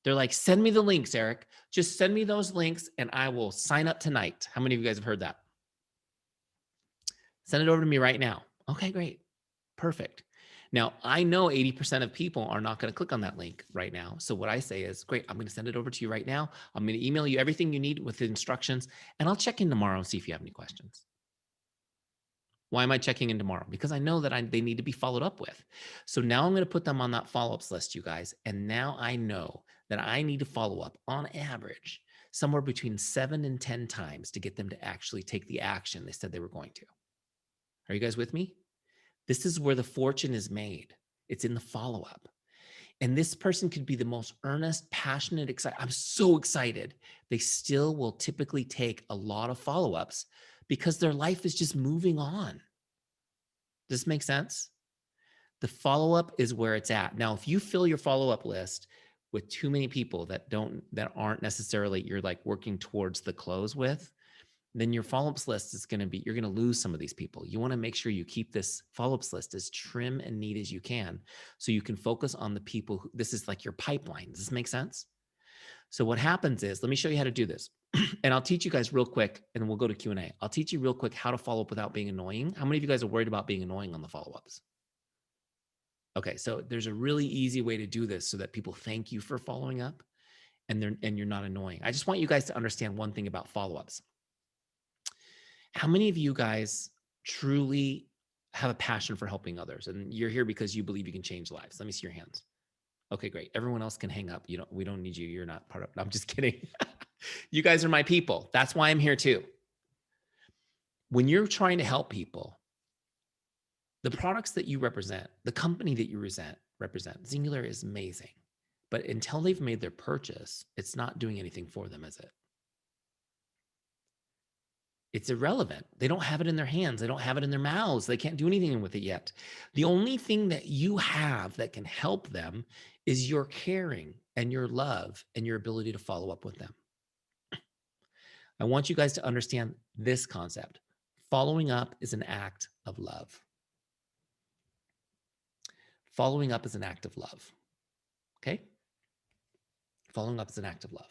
[SPEAKER 1] They're like, send me the links, Eric. Just send me those links and I will sign up tonight. How many of you guys have heard that? Send it over to me right now. Okay, great. Perfect. Now, I know 80% of people are not going to click on that link right now. So what I say is, great, I'm going to send it over to you right now. I'm going to email you everything you need with the instructions, and I'll check in tomorrow and see if you have any questions. Why am I checking in tomorrow? Because I know that they need to be followed up with. So now I'm going to put them on that follow-ups list, you guys. And now I know that I need to follow up on average somewhere between 7 and 10 times to get them to actually take the action they said they were going to. Are you guys with me? This is where the fortune is made. It's in the follow-up. And this person could be the most earnest, passionate, excited. I'm so excited. They still will typically take a lot of follow-ups because their life is just moving on. Does this make sense? The follow-up is where it's at. Now, if you fill your follow-up list with too many people that aren't necessarily you're like working towards the close with, then your follow-ups list is going to be, you're going to lose some of these people. You want to make sure you keep this follow-ups list as trim and neat as you can, so you can focus on the people who, this is like your pipeline. Does this make sense? So what happens is, let me show you how to do this. And I'll teach you guys real quick, and then we'll go to Q&A. I'll teach you real quick how to follow up without being annoying. How many of you guys are worried about being annoying on the follow-ups? Okay, so there's a really easy way to do this so that people thank you for following up and you're not annoying. I just want you guys to understand one thing about follow-ups. How many of you guys truly have a passion for helping others, and you're here because you believe you can change lives? Let me see your hands. Okay, great. Everyone else can hang up. We don't need you. You're not part of, no, I'm just kidding. You guys are my people. That's why I'm here too. When you're trying to help people, the products that you represent, the company that you represent, Xyngular is amazing. But until they've made their purchase, it's not doing anything for them, is it? It's irrelevant. They don't have it in their hands. They don't have it in their mouths. They can't do anything with it yet. The only thing that you have that can help them is your caring and your love and your ability to follow up with them. I want you guys to understand this concept. Following up is an act of love. Following up is an act of love. Okay? Following up is an act of love.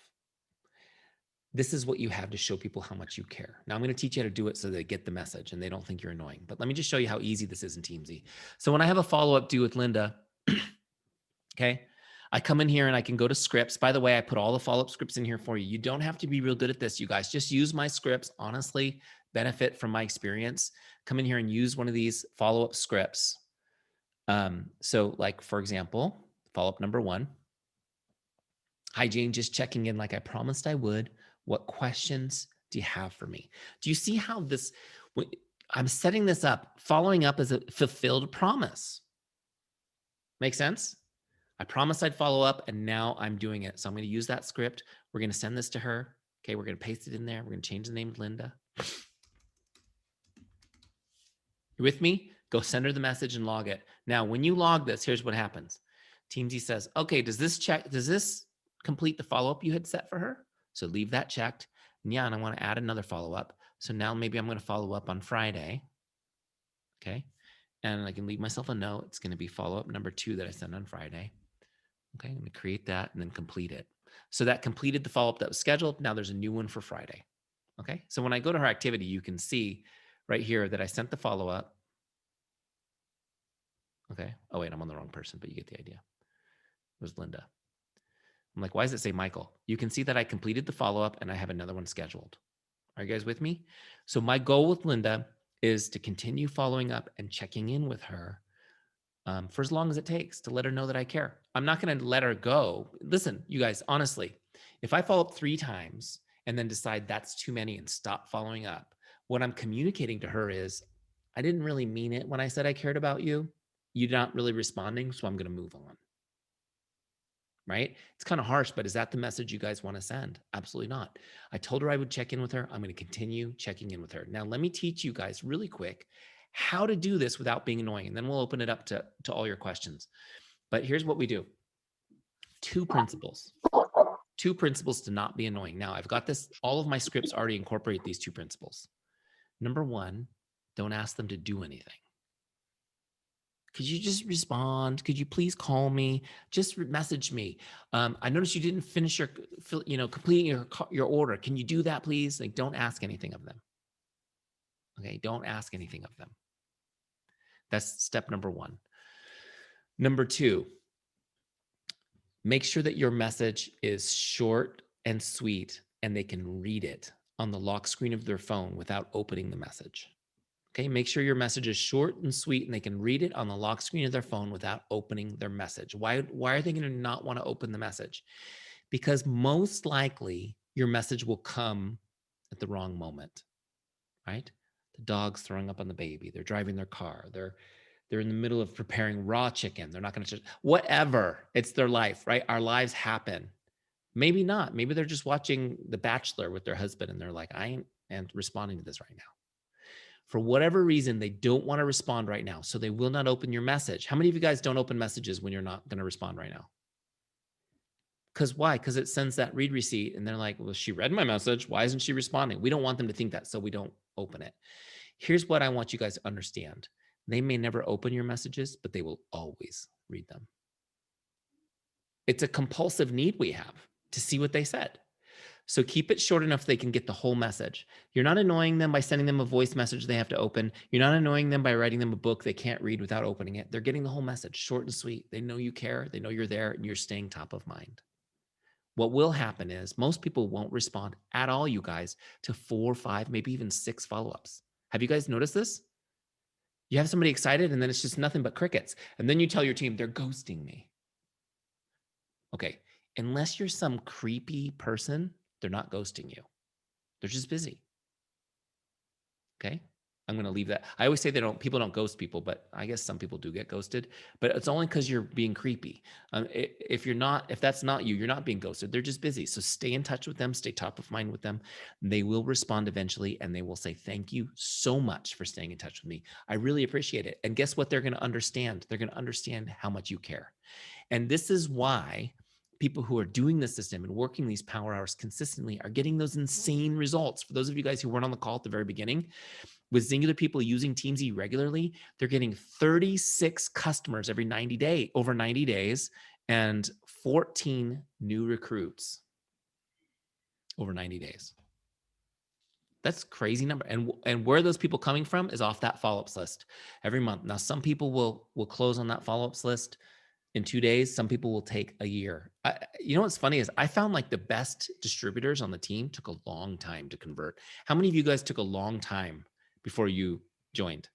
[SPEAKER 1] This is what you have to show people how much you care. Now I'm going to teach you how to do it so they get the message and they don't think you're annoying. But let me just show you how easy this is in Teamzy. So when I have a follow-up due with Linda, okay, I come in here and I can go to scripts. By the way, I put all the follow-up scripts in here for you. You don't have to be real good at this, you guys. Just use my scripts. Honestly, benefit from my experience. Come in here and use one of these follow-up scripts. So like, for example, follow-up number 1. Hi, Jane, just checking in like I promised I would. What questions do you have for me? Do you see how this, I'm setting this up, following up as a fulfilled promise. Make sense? I promised I'd follow up and now I'm doing it. So I'm going to use that script. We're going to send this to her. Okay, we're going to paste it in there. We're going to change the name to Linda. You with me? Go send her the message and log it. Now, when you log this, here's what happens. Teamzy says, okay, does this complete the follow-up you had set for her? So leave that checked. And yeah, and I want to add another follow-up. So now maybe I'm going to follow up on Friday. Okay. And I can leave myself a note. It's going to be follow-up number 2 that I send on Friday. Okay. I'm going to create that and then complete it. So that completed the follow-up that was scheduled. Now there's a new one for Friday. Okay. So when I go to her activity, you can see right here that I sent the follow-up. Okay. Oh, wait, I'm on the wrong person, but you get the idea. It was Linda. I'm like, why does it say Michael? You can see that I completed the follow-up and I have another one scheduled. Are you guys with me? So my goal with Linda is to continue following up and checking in with her for as long as it takes to let her know that I care. I'm not going to let her go. Listen, you guys, honestly, if I follow up 3 times and then decide that's too many and stop following up, what I'm communicating to her is, I didn't really mean it when I said I cared about you. You're not really responding, so I'm going to move on. Right? It's kind of harsh, but is that the message you guys want to send? Absolutely not. I told her I would check in with her. I'm going to continue checking in with her. Now, let me teach you guys really quick how to do this without being annoying, and then we'll open it up to all your questions. But here's what we do. 2 principles. 2 principles to not be annoying. Now, I've got this, all of my scripts already incorporate these 2 principles. Number 1, don't ask them to do anything. Could you just respond? Could you please call me? Just message me. I noticed you didn't finish completing your order. Can you do that, please? Like, don't ask anything of them. Okay, don't ask anything of them. That's step number 1. Number 2, make sure that your message is short and sweet and they can read it on the lock screen of their phone without opening the message. Okay, make sure your message is short and sweet and they can read it on the lock screen of their phone without opening their message. Why are they going to not want to open the message? Because most likely your message will come at the wrong moment, right? The dog's throwing up on the baby. They're driving their car. They're in the middle of preparing raw chicken. They're not going to, whatever. It's their life, right? Our lives happen. Maybe not. Maybe they're just watching The Bachelor with their husband and they're like, I ain't responding to this right now. For whatever reason, they don't want to respond right now. So they will not open your message. How many of you guys don't open messages when you're not going to respond right now? Because why? Because it sends that read receipt and they're like, well, she read my message. Why isn't she responding? We don't want them to think that, so we don't open it. Here's what I want you guys to understand. They may never open your messages, but they will always read them. It's a compulsive need we have to see what they said. So keep it short enough they can get the whole message. You're not annoying them by sending them a voice message they have to open. You're not annoying them by writing them a book they can't read without opening it. They're getting the whole message, short and sweet. They know you care. They know you're there and you're staying top of mind. What will happen is most people won't respond at all, you guys, to 4, 5, maybe even 6 follow-ups. Have you guys noticed this? You have somebody excited and then it's just nothing but crickets. And then you tell your team, they're ghosting me. Okay, unless you're some creepy person, they're not ghosting you. They're just busy. Okay, I'm going to leave that. I always say people don't ghost people, but I guess some people do get ghosted. But it's only because you're being creepy. If that's not you, you're not being ghosted. They're just busy. So stay in touch with them. Stay top of mind with them. They will respond eventually, and they will say, "Thank you so much for staying in touch with me. I really appreciate it." And guess what? They're going to understand. They're going to understand how much you care. And this is why people who are doing the system and working these power hours consistently are getting those insane results. For those of you guys who weren't on the call at the very beginning, with Xyngular people using Teamzy regularly, they're getting 36 customers over 90 days, and 14 new recruits over 90 days. That's a crazy number. And where those people coming from is off that follow-ups list every month. Now, some people will close on that follow-ups list in 2 days. Some people will take a year. You know what's funny is I found like the best distributors on the team took a long time to convert. How many of you guys took a long time before you joined?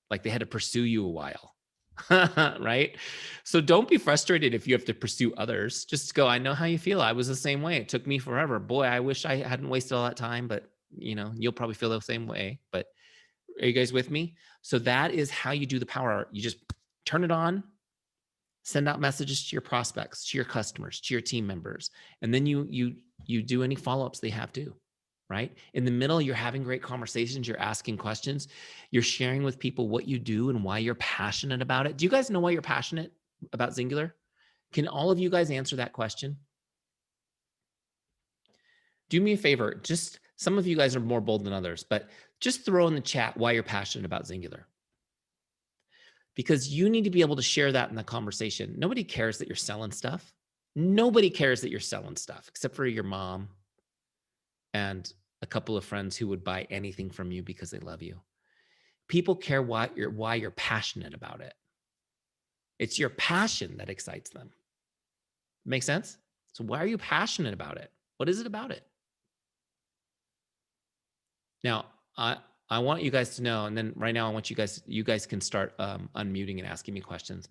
[SPEAKER 1] Like they had to pursue you a while, right? So don't be frustrated if you have to pursue others. Just go, I know how you feel. I was the same way. It took me forever. Boy, I wish I hadn't wasted all that time, but you'll probably feel the same way. But are you guys with me? So that is how you do the power hour. You just turn it on, send out messages to your prospects, to your customers, to your team members, and then you do any follow-ups they have to, right? In the middle, you're having great conversations, you're asking questions, you're sharing with people what you do and why you're passionate about it. Do you guys know why you're passionate about Xyngular? Can all of you guys answer that question? Do me a favor, just some of you guys are more bold than others, but just throw in the chat why you're passionate about Xyngular. Because you need to be able to share that in the conversation. Nobody cares that you're selling stuff. Nobody cares that you're selling stuff except for your mom and a couple of friends who would buy anything from you because they love you. People care why you're passionate about it. It's your passion that excites them. Make sense? So why are you passionate about it? What is it about it? Now, I want you guys to know, and then right now I want you guys can start unmuting and asking me questions.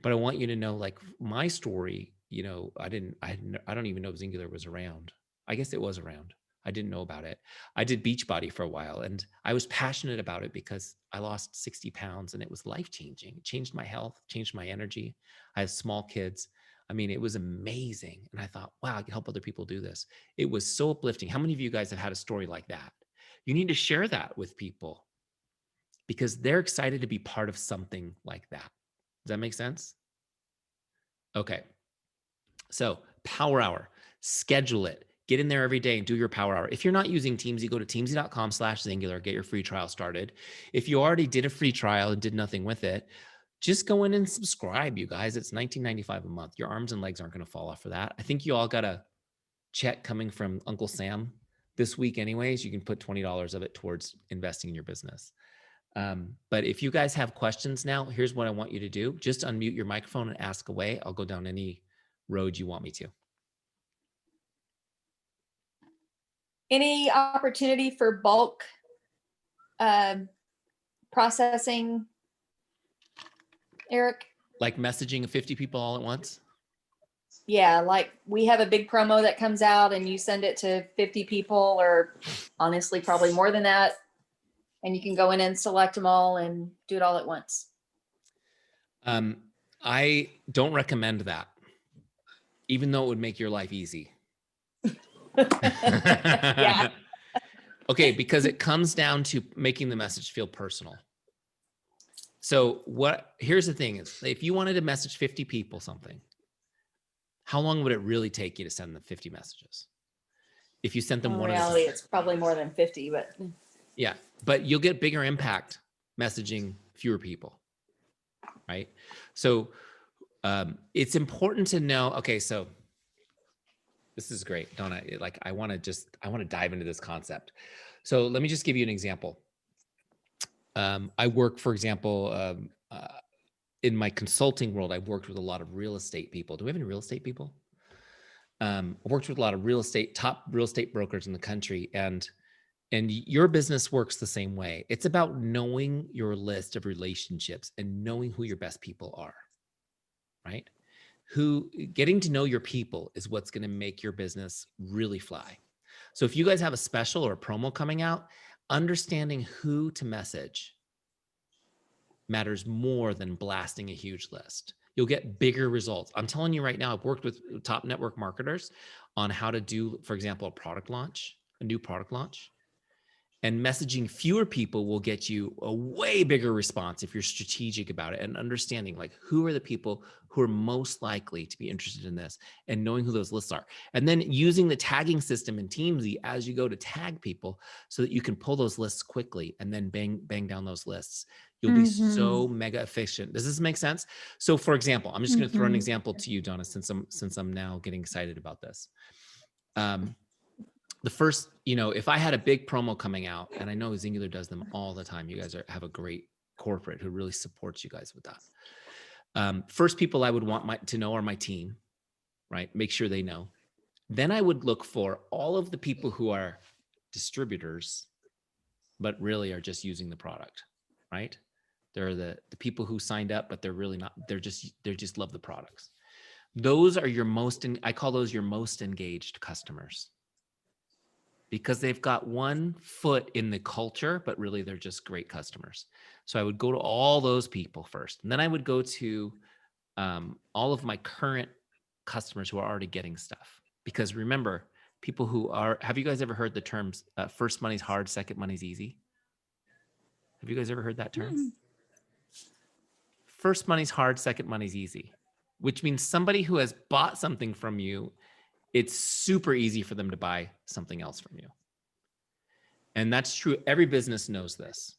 [SPEAKER 1] But I want you to know, like my story, I don't even know if Xyngular was around. I guess it was around. I didn't know about it. I did Beachbody for a while, and I was passionate about it because I lost 60 pounds and it was life-changing. It changed my health, changed my energy. I have small kids. I mean, it was amazing. And I thought, wow, I can help other people do this. It was so uplifting. How many of you guys have had a story like that? You need to share that with people because they're excited to be part of something like that. Does that make sense? Okay. So power hour, schedule it. Get in there every day and do your power hour. If you're not using Teamzy, go to teamzy.com/Xyngular, get your free trial started. If you already did a free trial and did nothing with it, just go in and subscribe, you guys. It's $19.95 a month. Your arms and legs aren't going to fall off for that. I think you all got a check coming from Uncle Sam this week anyways. You can put $20 of it towards investing in your business. But if you guys have questions now, here's what I want you to do. Just unmute your microphone and ask away. I'll go down any road you want me to.
[SPEAKER 2] Any opportunity for bulk processing, Eric?
[SPEAKER 1] Like messaging 50 people all at once?
[SPEAKER 2] Yeah, like we have a big promo that comes out and you send it to 50 people, or honestly, probably more than that. And you can go in and select them all and do it all at once.
[SPEAKER 1] I don't recommend that, even though it would make your life easy.
[SPEAKER 2] Yeah.
[SPEAKER 1] Okay, because it comes down to making the message feel personal. So here's the thing is, if you wanted to message 50 people something, how long would it really take you to send them 50 messages? If you sent them
[SPEAKER 2] In
[SPEAKER 1] one
[SPEAKER 2] reality, it's probably more than 50, but
[SPEAKER 1] yeah, but you'll get bigger impact messaging fewer people, right? So it's important to know, okay, so this is great, don't I? Like, I want to dive into this concept. So let me just give you an example. I work, for example, in my consulting world, I've worked with a lot of real estate people. Do we have any real estate people? I've worked with a lot of top real estate brokers in the country, and your business works the same way. It's about knowing your list of relationships and knowing who your best people are, right? Getting to know your people is what's going to make your business really fly. So if you guys have a special or a promo coming out, understanding who to message matters more than blasting a huge list. You'll get bigger results. I'm telling you right now, I've worked with top network marketers on how to do, for example, a new product launch. And messaging fewer people will get you a way bigger response if you're strategic about it and understanding like who are the people who are most likely to be interested in this and knowing who those lists are. And then using the tagging system in Teamzy as you go to tag people so that you can pull those lists quickly and then bang down those lists. You'll be so mega efficient. Does this make sense? So for example, I'm just going to throw an example to you, Donna, since I'm now getting excited about this. The first, if I had a big promo coming out, and I know Xyngular does them all the time. You guys have a great corporate who really supports you guys with that. First people I would want to know are my team, right? Make sure they know. Then I would look for all of the people who are distributors, but really are just using the product, right? They're the people who signed up, but they're really not, they just love the products. Those are I call those your most engaged customers, because they've got one foot in the culture, but really they're just great customers. So I would go to all those people first. And then I would go to all of my current customers who are already getting stuff. Because remember, have you guys ever heard the terms, first money's hard, second money's easy? Have you guys ever heard that term? First money's hard, second money's easy, which means somebody who has bought something from you, it's super easy for them to buy something else from you. And that's true. Every business knows this.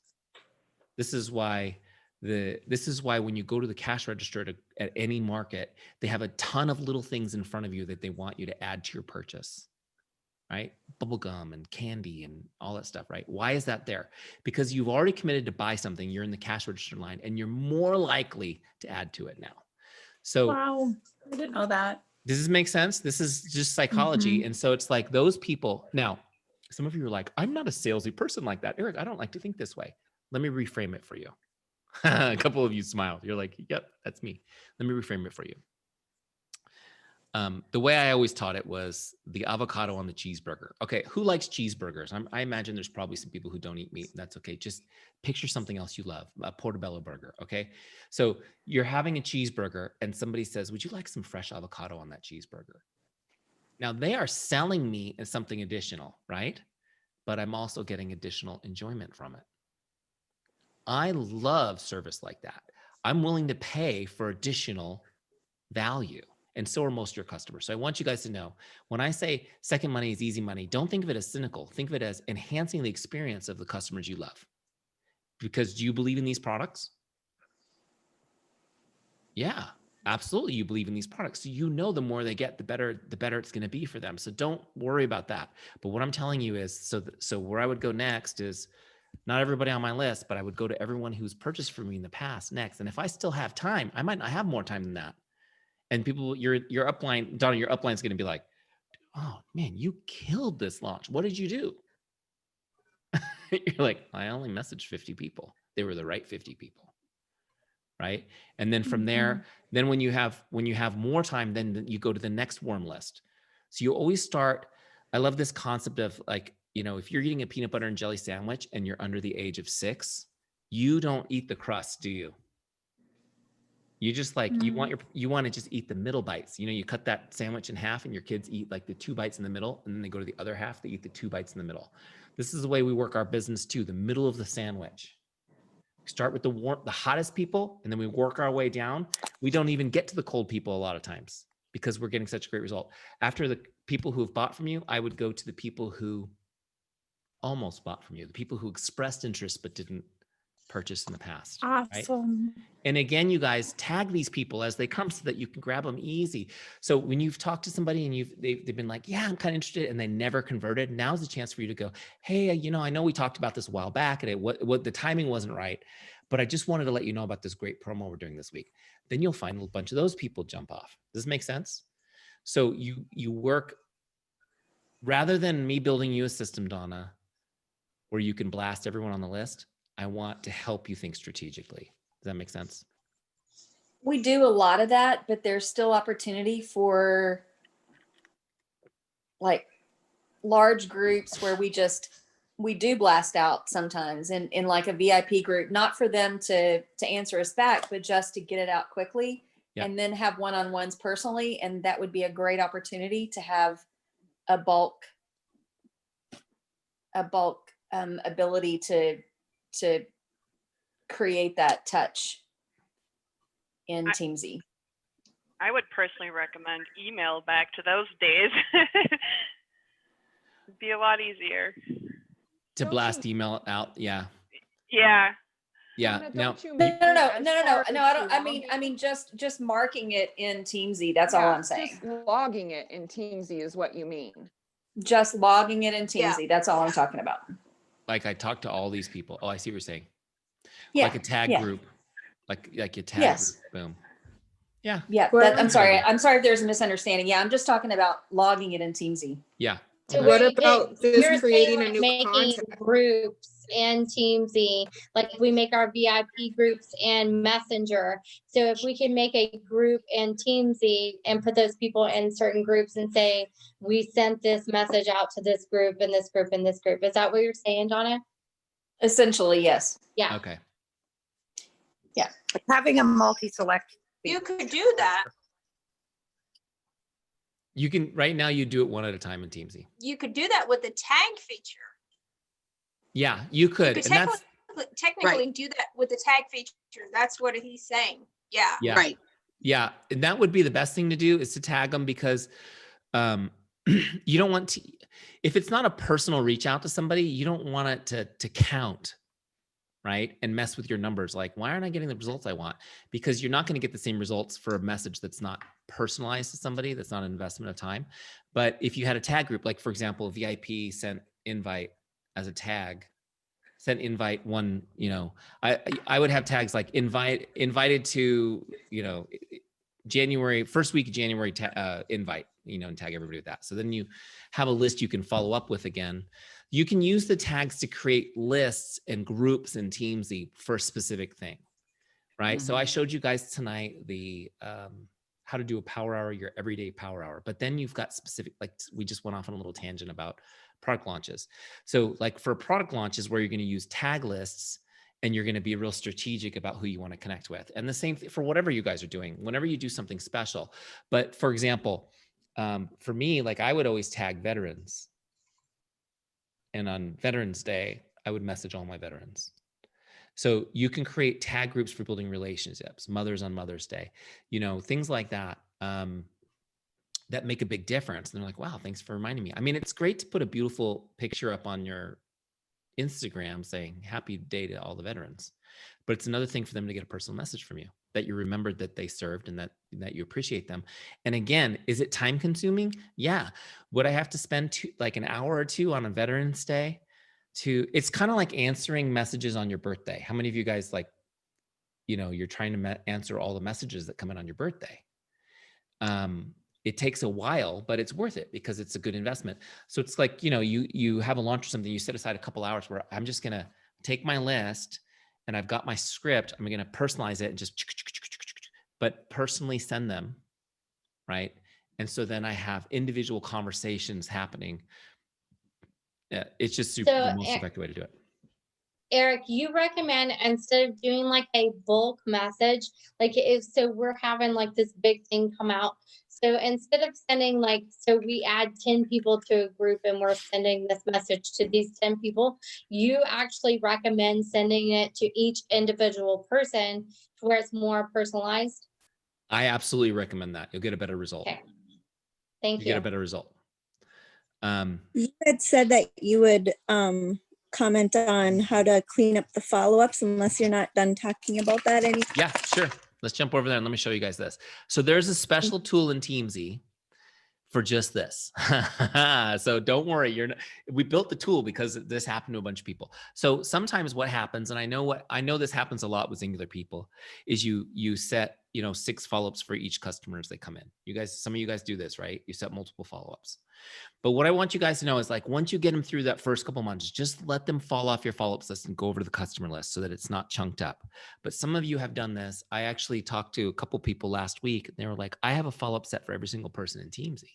[SPEAKER 1] This is why when you go to the cash register at any market, they have a ton of little things in front of you that they want you to add to your purchase, right? Bubblegum and candy and all that stuff, right? Why is that there? Because you've already committed to buy something. You're in the cash register line and you're more likely to add to it now. So
[SPEAKER 3] wow, I didn't know that.
[SPEAKER 1] Does this make sense? This is just psychology. And so it's like those people. Now, some of you are like, I'm not a salesy person like that. Eric, I don't like to think this way. Let me reframe it for you. A couple of you smiled. You're like, yep, that's me. Let me reframe it for you. The way I always taught it was the avocado on the cheeseburger. Okay, who likes cheeseburgers? I imagine there's probably some people who don't eat meat. That's okay. Just picture something else you love, a portobello burger, okay? So you're having a cheeseburger and somebody says, would you like some fresh avocado on that cheeseburger? Now they are selling me as something additional, right? But I'm also getting additional enjoyment from it. I love service like that. I'm willing to pay for additional value. And so are most of your customers. So I want you guys to know, when I say second money is easy money, don't think of it as cynical. Think of it as enhancing the experience of the customers you love. Because do you believe in these products? Yeah, absolutely. You believe in these products. So you know the more they get, the better it's going to be for them. So don't worry about that. But what I'm telling you is, so where I would go next is not everybody on my list, but I would go to everyone who's purchased from me in the past next. And if I still have time, I might not have more time than that. And people, your upline, Donna, your upline is going to be like, oh man, you killed this launch. What did you do? You're like, I only messaged 50 people. They were the right 50 people. Right. And then from there, then when you have more time, then you go to the next warm list. So you always start. I love this concept of like, if you're eating a peanut butter and jelly sandwich and you're under the age of 6, you don't eat the crust, do you? You just like, you want to just eat the middle bites. You cut that sandwich in half and your kids eat like the 2 bites in the middle, and then they go to the other half, they eat the 2 bites in the middle. This is the way we work our business too, the middle of the sandwich. We start with the hottest people, and then we work our way down. We don't even get to the cold people a lot of times. because we're getting such a great result. After the people who have bought from you, I would go to the people who almost bought from you, the people who expressed interest but didn't purchase in the past. Right?
[SPEAKER 3] Awesome.
[SPEAKER 1] And again, you guys tag these people as they come so that you can grab them easy. So when you've talked to somebody and they've been like, yeah, I'm kind of interested, and they never converted, now's the chance for you to go, hey, I know we talked about this a while back and what the timing wasn't right, but I just wanted to let you know about this great promo we're doing this week. Then you'll find a bunch of those people jump off. Does this make sense? So you work, rather than me building you a system, Donna, where you can blast everyone on the list, I want to help you think strategically. Does that make sense?
[SPEAKER 2] We do a lot of that, but there's still opportunity for like large groups where we do blast out sometimes in like a VIP group, not for them to answer us back, but just to get it out quickly.
[SPEAKER 1] Yeah.
[SPEAKER 2] And then have one-on-ones personally. And that would be a great opportunity to have a bulk ability to create that touch in Teamzy.
[SPEAKER 4] I would personally recommend email back to those days. It'd be a lot easier.
[SPEAKER 1] To blast email out. Yeah.
[SPEAKER 4] Yeah.
[SPEAKER 1] Yeah. Now,
[SPEAKER 2] No. I mean, just marking it in Teamzy. That's all I'm saying.
[SPEAKER 5] Just logging it in Teamzy is what you mean.
[SPEAKER 2] Just logging it in Teamzy. That's all I'm talking about.
[SPEAKER 1] like I talked to all these people. Oh, I see what you're saying.
[SPEAKER 2] Yeah.
[SPEAKER 1] Like a tag group. Like your tag
[SPEAKER 2] Yes.
[SPEAKER 1] group. Boom. Yeah.
[SPEAKER 2] Yeah. I'm sorry if there's a misunderstanding. Yeah, I'm just talking about logging it in Teamzy.
[SPEAKER 1] Yeah.
[SPEAKER 6] So
[SPEAKER 7] What
[SPEAKER 6] wait,
[SPEAKER 7] about
[SPEAKER 6] you're
[SPEAKER 7] just creating
[SPEAKER 6] saying,
[SPEAKER 7] a
[SPEAKER 6] like,
[SPEAKER 7] new
[SPEAKER 6] making
[SPEAKER 7] contact?
[SPEAKER 6] groups and Teamzy, like we make our VIP groups and Messenger. So if we can make a group in Teamzy and put those people in certain groups and say, we sent this message out to this group and this group and this group. Is that what you're saying, Donna?
[SPEAKER 2] Essentially, yes.
[SPEAKER 6] Yeah.
[SPEAKER 1] Okay.
[SPEAKER 7] Having a multi-select.
[SPEAKER 8] You could do that.
[SPEAKER 1] You can, right now you do it one at a time in Teamzy.
[SPEAKER 8] You could do that with the tag feature.
[SPEAKER 1] Yeah, you could.
[SPEAKER 8] You could
[SPEAKER 1] And that's,
[SPEAKER 8] technically do that with the tag feature. That's what he's saying. Yeah.
[SPEAKER 1] yeah.
[SPEAKER 7] Right.
[SPEAKER 1] Yeah. And that would be the best thing to do, is to tag them, because you don't want to, if it's not a personal reach out to somebody, you don't want it to count, right? And mess with your numbers. Like, why aren't I getting the results I want? Because you're not going to get the same results for a message that's not personalized to somebody, that's not an investment of time. But if you had a tag group, like for example, VIP sent invite as a tag, sent invite one, I would have tags like invited to, January, first week of January, invite, and tag everybody with that. So then you have a list you can follow up with again. You can use the tags to create lists and groups in Teamzy for a specific thing, right?
[SPEAKER 7] Mm-hmm.
[SPEAKER 1] So I showed you guys tonight the how to do a power hour, your everyday power hour. But then you've got specific, like we just went off on a little tangent about product launches. So like for product launches, where you're going to use tag lists, and you're going to be real strategic about who you want to connect with. And the same thing for whatever you guys are doing, whenever you do something special. But for example, for me, like I would always tag veterans. And on Veterans Day, I would message all my veterans. So you can create tag groups for building relationships, mothers on Mother's Day, things like that, that make a big difference. And they're like, wow, thanks for reminding me. I mean, it's great to put a beautiful picture up on your Instagram saying happy day to all the veterans, but it's another thing for them to get a personal message from you, that you remembered that they served and that you appreciate them. And again, is it time consuming? Yeah. Would I have to spend like an hour or two on a Veterans Day it's kind of like answering messages on your birthday. How many of you guys you're trying to answer all the messages that come in on your birthday? It takes a while, but it's worth it because it's a good investment. So it's like, you have a launch or something, you set aside a couple hours where I'm just going to take my list and I've got my script. I'm going to personalize it and just, but personally send them. Right. And so then I have individual conversations happening. It's just the most effective way to do it.
[SPEAKER 6] Eric, you recommend, instead of doing like a bulk message, like we're having like this big thing come out. So instead of sending we add 10 people to a group and we're sending this message to these 10 people, you actually recommend sending it to each individual person to where it's more personalized?
[SPEAKER 1] I absolutely recommend that. You'll get a better result.
[SPEAKER 6] Okay. Thank
[SPEAKER 1] You get a
[SPEAKER 6] you.
[SPEAKER 1] better result.
[SPEAKER 7] You had said that you would comment on how to clean up the follow-ups unless you're not done talking about that any.
[SPEAKER 1] Yeah, sure. Let's jump over there and let me show you guys this. So there's a special tool in Teamzy for just this. So don't worry, we built the tool because this happened to a bunch of people. So sometimes what happens, and I know this happens a lot with Xyngular people, is you set, 6 follow-ups for each customer as they come in. Some of you guys do this, right? You set multiple follow-ups. But what I want you guys to know is, like, once you get them through that first couple months, just let them fall off your follow-ups list and go over to the customer list so that it's not chunked up. But some of you have done this. I actually talked to a couple people last week, and they were like, I have a follow-up set for every single person in Teamzy.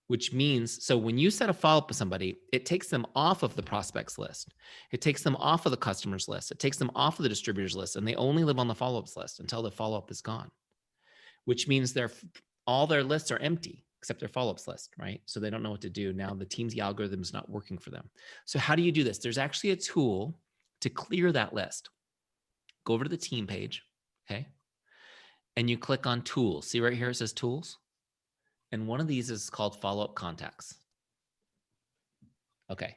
[SPEAKER 1] Which means, so when you set a follow-up with somebody, it takes them off of the prospects list. It takes them off of the customers list. It takes them off of the distributors list, and they only live on the follow-ups list until the follow-up is gone, which means all their lists are empty except their follow-ups list, right? So they don't know what to do. Now the Teamzy algorithm is not working for them. So how do you do this? There's actually a tool to clear that list. Go over to the team page, okay? And you click on tools. See right here, it says tools. And one of these is called follow-up contacts. Okay.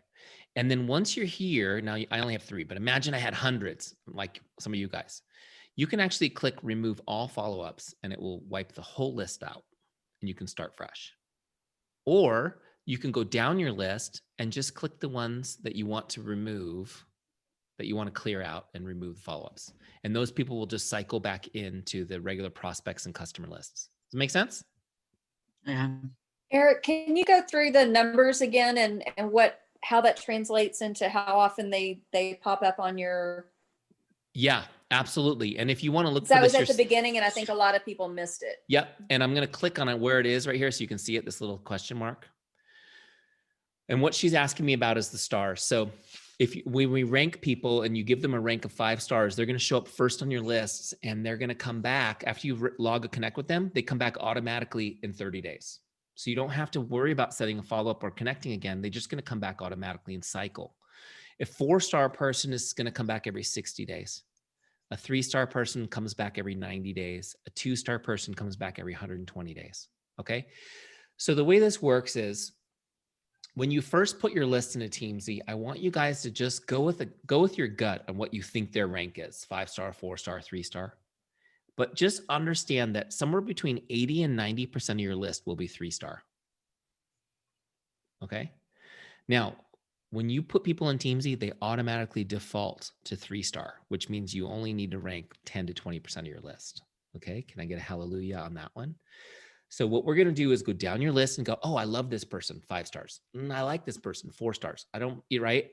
[SPEAKER 1] And then once you're here, now I only have 3, but imagine I had hundreds, like some of you guys. You can actually click remove all follow-ups and it will wipe the whole list out and you can start fresh. Or you can go down your list and just click the ones that you want to remove, that you want to clear out, and remove the follow-ups. And those people will just cycle back into the regular prospects and customer lists. Does it make sense?
[SPEAKER 9] Yeah.
[SPEAKER 2] Eric, can you go through the numbers again and how that translates into how often they pop up on your?
[SPEAKER 1] Yeah, absolutely. And if you want to look for
[SPEAKER 2] That was
[SPEAKER 1] this,
[SPEAKER 2] at the beginning, and I think a lot of people missed it.
[SPEAKER 1] Yep. And I'm going to click on it where it is right here so you can see it, this little question mark. And what she's asking me about is the stars. So when we rank people and you give them a rank of 5 stars, they're going to show up first on your lists, and they're going to come back after you log a connect with them. They come back automatically in 30 days. So you don't have to worry about setting a follow-up or connecting again. They're just going to come back automatically and cycle. A 4-star person is going to come back every 60 days. A 3-star person comes back every 90 days. A 2-star person comes back every 120 days. Okay. So the way this works is, when you first put your list into Teamzy, I want you guys to just go with your gut on what you think their rank is: 5-star, 4-star, 3-star. But just understand that somewhere between 80 and 90% of your list will be 3-star. Okay. Now, when you put people in Teamzy, they automatically default to 3-star, which means you only need to rank 10 to 20% of your list. Okay. Can I get a hallelujah on that one? So what we're going to do is go down your list and go, oh, I love this person, 5 stars. I like this person, 4 stars. I don't, right?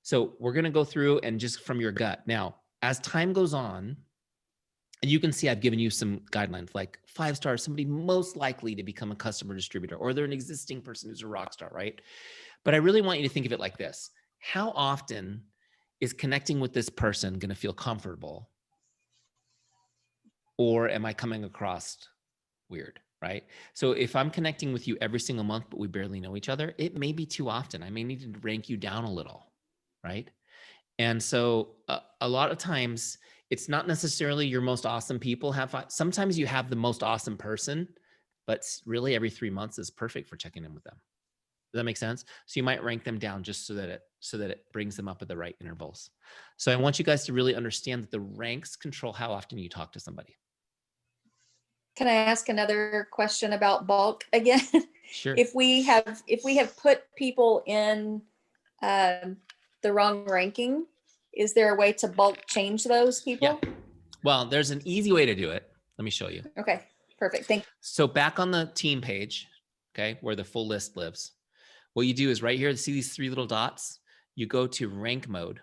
[SPEAKER 1] So we're going to go through and just from your gut. Now, as time goes on, and you can see I've given you some guidelines, like 5 stars, somebody most likely to become a customer distributor, or they're an existing person who's a rock star, right? But I really want you to think of it like this. How often is connecting with this person going to feel comfortable? Or am I coming across weird? Right? So if I'm connecting with you every single month, but we barely know each other, it may be too often. I may need to rank you down a little, right? And so a lot of times it's not necessarily your most awesome people sometimes you have the most awesome person, but really every 3 months is perfect for checking in with them. Does that make sense? So you might rank them down just so that it brings them up at the right intervals. So I want you guys to really understand that the ranks control how often you talk to somebody.
[SPEAKER 2] Can I ask another question about bulk again?
[SPEAKER 1] Sure.
[SPEAKER 2] If we have put people in the wrong ranking, is there a way to bulk change those people?
[SPEAKER 1] Yeah. Well, there's an easy way to do it. Let me show you.
[SPEAKER 2] Okay, perfect. Thank you.
[SPEAKER 1] So back on the team page, okay, where the full list lives, what you do is right here, see these 3 little dots? You go to rank mode.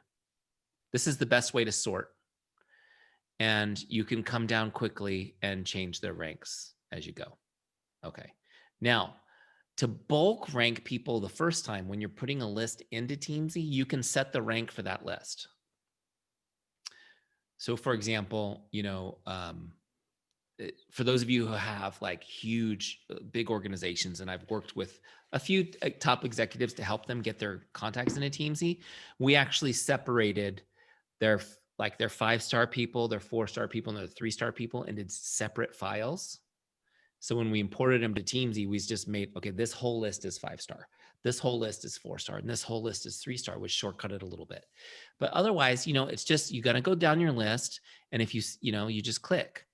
[SPEAKER 1] This is the best way to sort. And you can come down quickly and change their ranks as you go. Okay. Now, to bulk rank people the first time when you're putting a list into Teamzy, you can set the rank for that list. So for example, for those of you who have like huge, big organizations, and I've worked with a few top executives to help them get their contacts into Teamzy, we actually separated like their 5-star people, their 4-star people, and their 3-star people into separate files. So when we imported them to Teamzy, we just made, okay, this whole list is 5-star. This whole list is 4-star, and this whole list is 3-star, which shortcutted a little bit. But otherwise, it's just, you got to go down your list. And if you just click,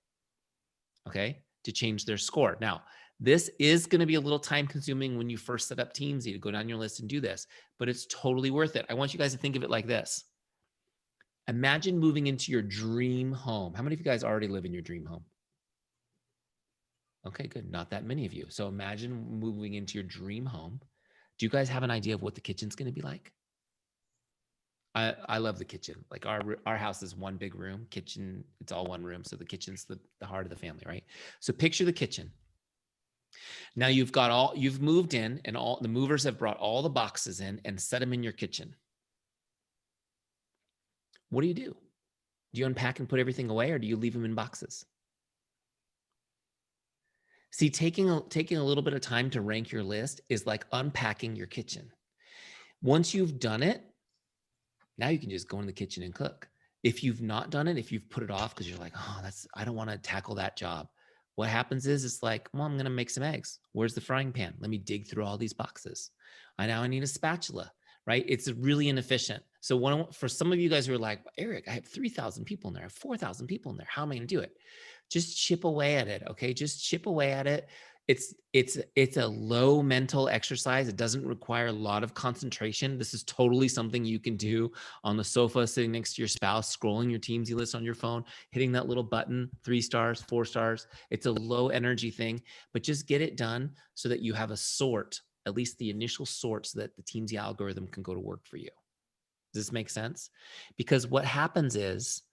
[SPEAKER 1] okay, to change their score. Now, this is going to be a little time consuming when you first set up Teamzy to go down your list and do this, but it's totally worth it. I want you guys to think of it like this. Imagine moving into your dream home. How many of you guys already live in your dream home? Okay, good. Not that many of you. So imagine moving into your dream home. Do you guys have an idea of what the kitchen's going to be like? I love the kitchen. Like our house is one big room, kitchen, it's all one room. So the kitchen's the heart of the family, right? So picture the kitchen. Now you've moved in, and all the movers have brought all the boxes in and set them in your kitchen. What do? Do you unpack and put everything away, or do you leave them in boxes? See, taking a little bit of time to rank your list is like unpacking your kitchen. Once you've done it, now you can just go in the kitchen and cook. If you've not done it, if you've put it off because you're like, oh, I don't want to tackle that job. What happens is it's like, well, I'm going to make some eggs. Where's the frying pan? Let me dig through all these boxes. I need a spatula, right? It's really inefficient. So for some of you guys who are like, Eric, I have 3,000 people in there. I have 4,000 people in there. How am I going to do it? Just chip away at it. Okay. Just chip away at it. It's a low mental exercise. It doesn't require a lot of concentration. This is totally something you can do on the sofa, sitting next to your spouse, scrolling your Teamzy list on your phone, hitting that little button, 3 stars, 4 stars. It's a low energy thing, but just get it done so that you have a sort, at least the initial sort, so that the Teamzy algorithm can go to work for you. Does this make sense? Because what happens is,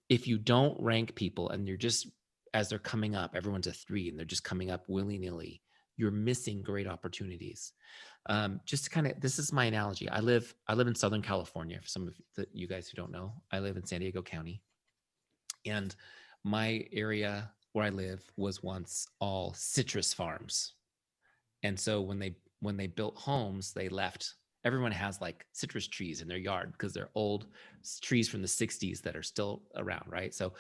[SPEAKER 1] if you don't rank people and you're just, as they're coming up, everyone's a 3 and they're just coming up willy-nilly, you're missing great opportunities. Just to kind of, this is my analogy. I live in Southern California. For some of you guys who don't know, I live in San Diego County, and my area where I live was once all citrus farms. And so when they built homes, they left, everyone has like citrus trees in their yard because they're old trees from the 60s that are still around, right? So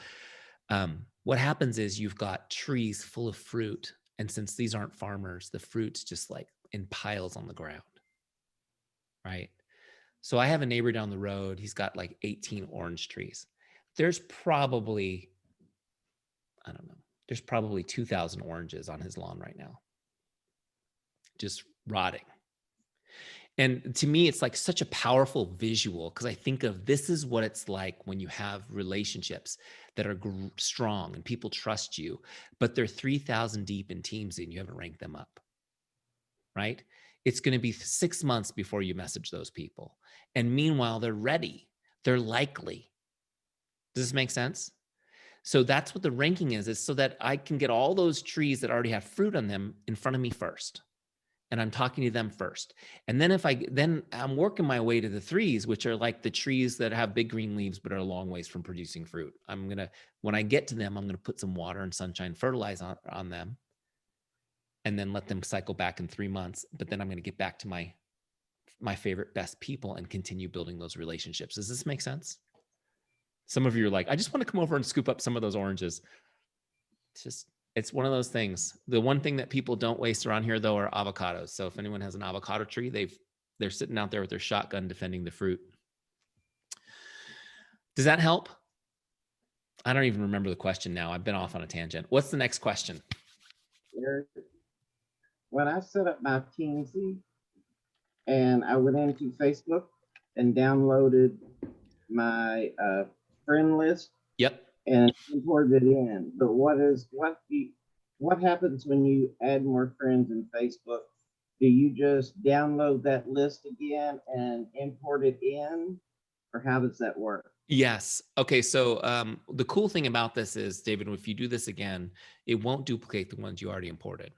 [SPEAKER 1] what happens is you've got trees full of fruit. And since these aren't farmers, the fruit's just like in piles on the ground, right? So I have a neighbor down the road. He's got like 18 orange trees. There's probably, I don't know, there's probably 2,000 oranges on his lawn right now, just rotting. And to me, it's like such a powerful visual, because I think of, this is what it's like when you have relationships that are strong and people trust you, but they're 3,000 deep in Teamzy and you haven't ranked them up, right? It's going to be 6 months before you message those people. And meanwhile, they're ready. They're likely. Does this make sense? So that's what the ranking is so that I can get all those trees that already have fruit on them in front of me first. And I'm talking to them first. And then then I'm working my way to the 3s, which are like the trees that have big green leaves, but are a long ways from producing fruit. When I get to them, I'm going to put some water and sunshine, fertilize on them, and then let them cycle back in 3 months. But then I'm going to get back to my favorite, best people and continue building those relationships. Does this make sense? Some of you are like, I just want to come over and scoop up some of those oranges. It's one of those things. The one thing that people don't waste around here, though, are avocados. So if anyone has an avocado tree, they're sitting out there with their shotgun defending the fruit. Does that help? I don't even remember the question now. I've been off on a tangent. What's the next question?
[SPEAKER 9] Eric, when I set up my Teamzy and I went into Facebook and downloaded my friend list.
[SPEAKER 1] Yep.
[SPEAKER 9] And imported it in. But what happens when you add more friends in Facebook? Do you just download that list again and import it in, or how does that work?
[SPEAKER 1] Yes. Okay. So the cool thing about this is, David, if you do this again, it won't duplicate the ones you already imported.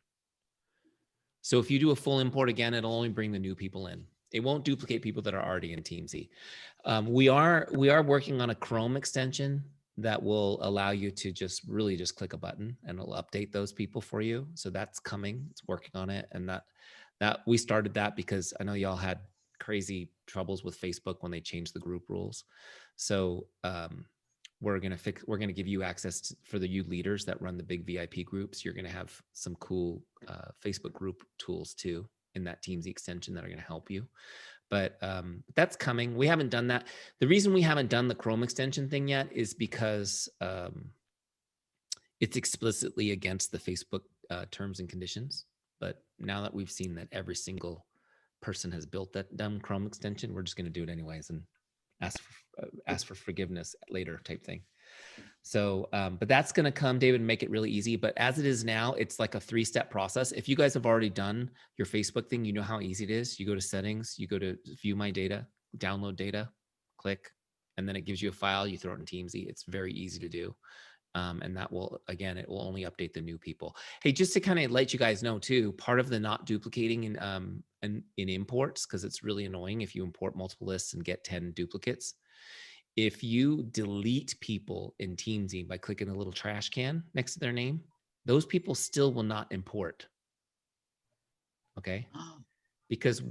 [SPEAKER 1] So if you do a full import again, it'll only bring the new people in. It won't duplicate people that are already in Teamzy. We are working on a Chrome extension that will allow you to just click a button and it'll update those people for you. So that's coming. It's working on it. And that we started that because I know y'all had crazy troubles with Facebook when they changed the group rules. So we're gonna give you access for you leaders that run the big VIP groups. You're gonna have some cool Facebook group tools too in that Teamzy extension that are gonna help you. But that's coming. We haven't done that. The reason we haven't done the Chrome extension thing yet is because it's explicitly against the Facebook terms and conditions. But now that we've seen that every single person has built that dumb Chrome extension, we're just going to do it anyways and ask for forgiveness later type thing. So, but that's going to come, David, and make it really easy. But as it is now, it's like a 3-step process. If you guys have already done your Facebook thing, you know how easy it is. You go to settings, you go to view my data, download data, click, and then it gives you a file. You throw it in Teamzy. It's very easy to do. And that will, again, it will only update the new people. Hey, just to kind of let you guys know too, part of the not duplicating in imports, because it's really annoying if you import multiple lists and get 10 duplicates. If you delete people in Teamzy by clicking a little trash can next to their name, those people still will not import. Okay? Because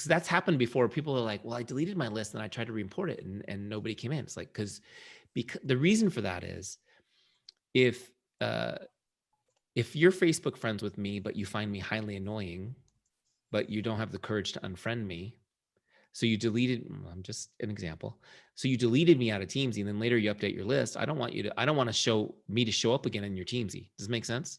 [SPEAKER 1] that's happened before. People are like, well, I deleted my list and I tried to re-import it and nobody came in. It's like, because the reason for that is if you're Facebook friends with me, but you find me highly annoying, but you don't have the courage to unfriend me, so you deleted, I'm just an example. So you deleted me out of Teamzy and then later you update your list. I don't want to show up again in your Teamzy. Does it make sense?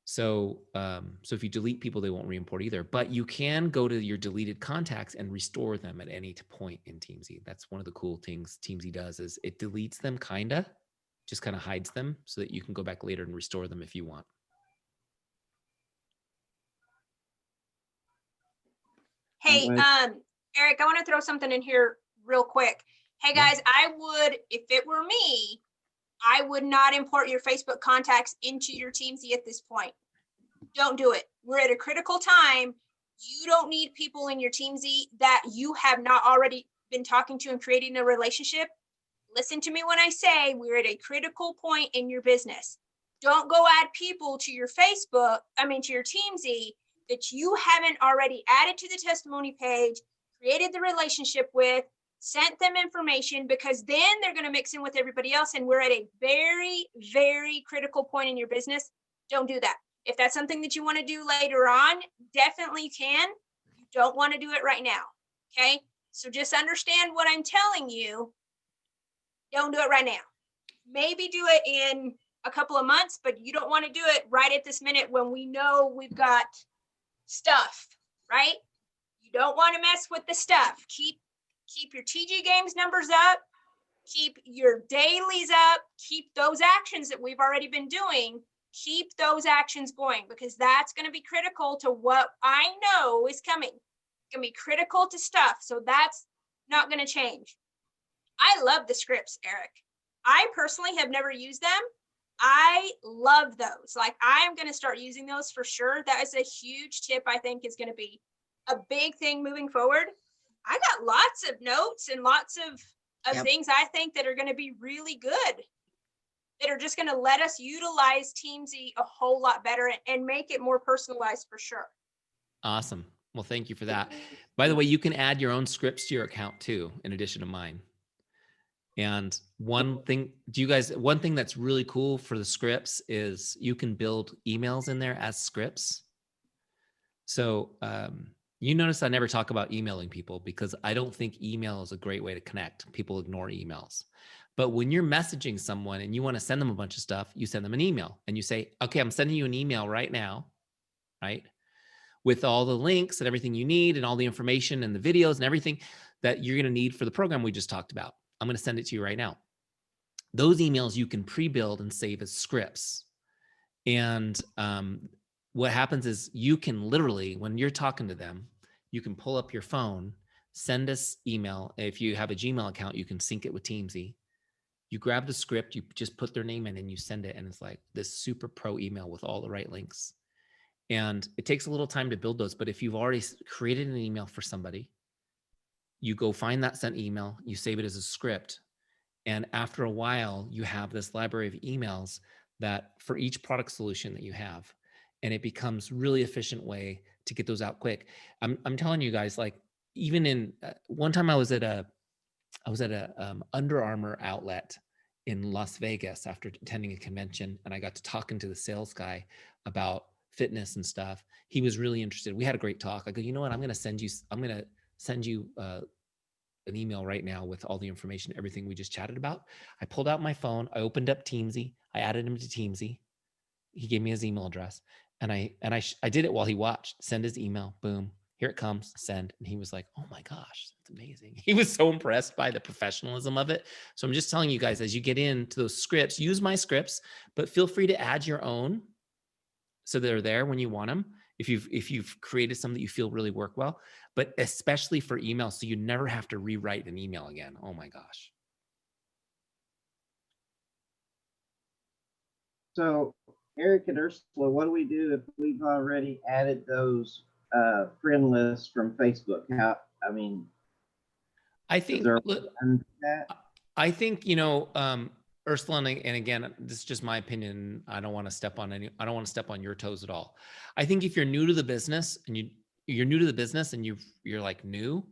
[SPEAKER 1] So, so if you delete people, they won't re-import either, but you can go to your deleted contacts and restore them at any point in Teamzy. That's one of the cool things Teamzy does is it deletes them just kind of hides them so that you can go back later and restore them if you want.
[SPEAKER 8] Hey, Eric, I want to throw something in here real quick. Hey guys, if it were me, I would not import your Facebook contacts into your Teamzy at this point. Don't do it. We're at a critical time. You don't need people in your Teamzy that you have not already been talking to and creating a relationship. Listen to me when I say we're at a critical point in your business. Don't go add people to your to your Teamzy that you haven't already added to the testimony page, created the relationship with, sent them information, because then they're going to mix in with everybody else. And we're at a very, very critical point in your business. Don't do that. If that's something that you want to do later on, definitely can. You don't want to do it right now. Okay. So just understand what I'm telling you. Don't do it right now. Maybe do it in a couple of months, but you don't want to do it right at this minute when we know we've got stuff, right? You don't want to mess with the stuff. Keep your TG Games numbers up, keep your dailies up, keep those actions that we've already been doing, keep those actions going, because that's going to be critical to what I know is coming. It's going to be critical to stuff. So that's not going to change. I love the scripts, Eric. I personally have never used them. I love those. Like, I'm going to start using those for sure. That is a huge tip. I think is going to be a big thing moving forward. I got lots of notes and lots of things I think that are going to be really good, that are just going to let us utilize Teamzy a whole lot better and make it more personalized for sure. Awesome.
[SPEAKER 1] Well, thank you for that. By the way, you can add your own scripts to your account too, in addition to mine. And one thing that's really cool for the scripts is you can build emails in there as scripts. So you notice I never talk about emailing people because I don't think email is a great way to connect. People ignore emails. But when you're messaging someone and you want to send them a bunch of stuff, you send them an email and you say, okay, I'm sending you an email right now, right? With all the links and everything you need and all the information and the videos and everything that you're going to need for the program we just talked about. I'm going to send it to you right now. Those emails you can pre-build and save as scripts. And what happens is you can literally, when you're talking to them, you can pull up your phone, send us email. If you have a Gmail account, you can sync it with Teamzy. You grab the script, you just put their name in and you send it. And it's like this super pro email with all the right links. And it takes a little time to build those. But if you've already created an email for somebody, you go find that sent email, you save it as a script. And after a while, you have this library of emails that for each product solution that you have. And it becomes really efficient way to get those out quick. I'm telling you guys, like, even in one time I was at a Under Armour outlet in Las Vegas after attending a convention, and I got to talking to the sales guy about fitness and stuff. He was really interested. We had a great talk. I go, you know what? I'm going to send you an email right now with all the information, everything we just chatted about. I pulled out my phone. I opened up Teamzy. I added him to Teamzy. He gave me his email address, and I did it while he watched. Send his email. Boom. Here it comes. Send. And he was like, "Oh my gosh, that's amazing." He was so impressed by the professionalism of it. So I'm just telling you guys, as you get into those scripts, use my scripts, but feel free to add your own, so they're there when you want them. If you've created some that you feel really work well, but especially for email, so you never have to rewrite an email again. Oh my gosh.
[SPEAKER 9] So Eric and Ursula, what do we do if we've already added those friend lists from Facebook?
[SPEAKER 1] I think,
[SPEAKER 9] is there a way to undo that?
[SPEAKER 1] I think, Ursula, and again, this is just my opinion. I don't want to step on your toes at all. I think if you're new to the business and you're like new,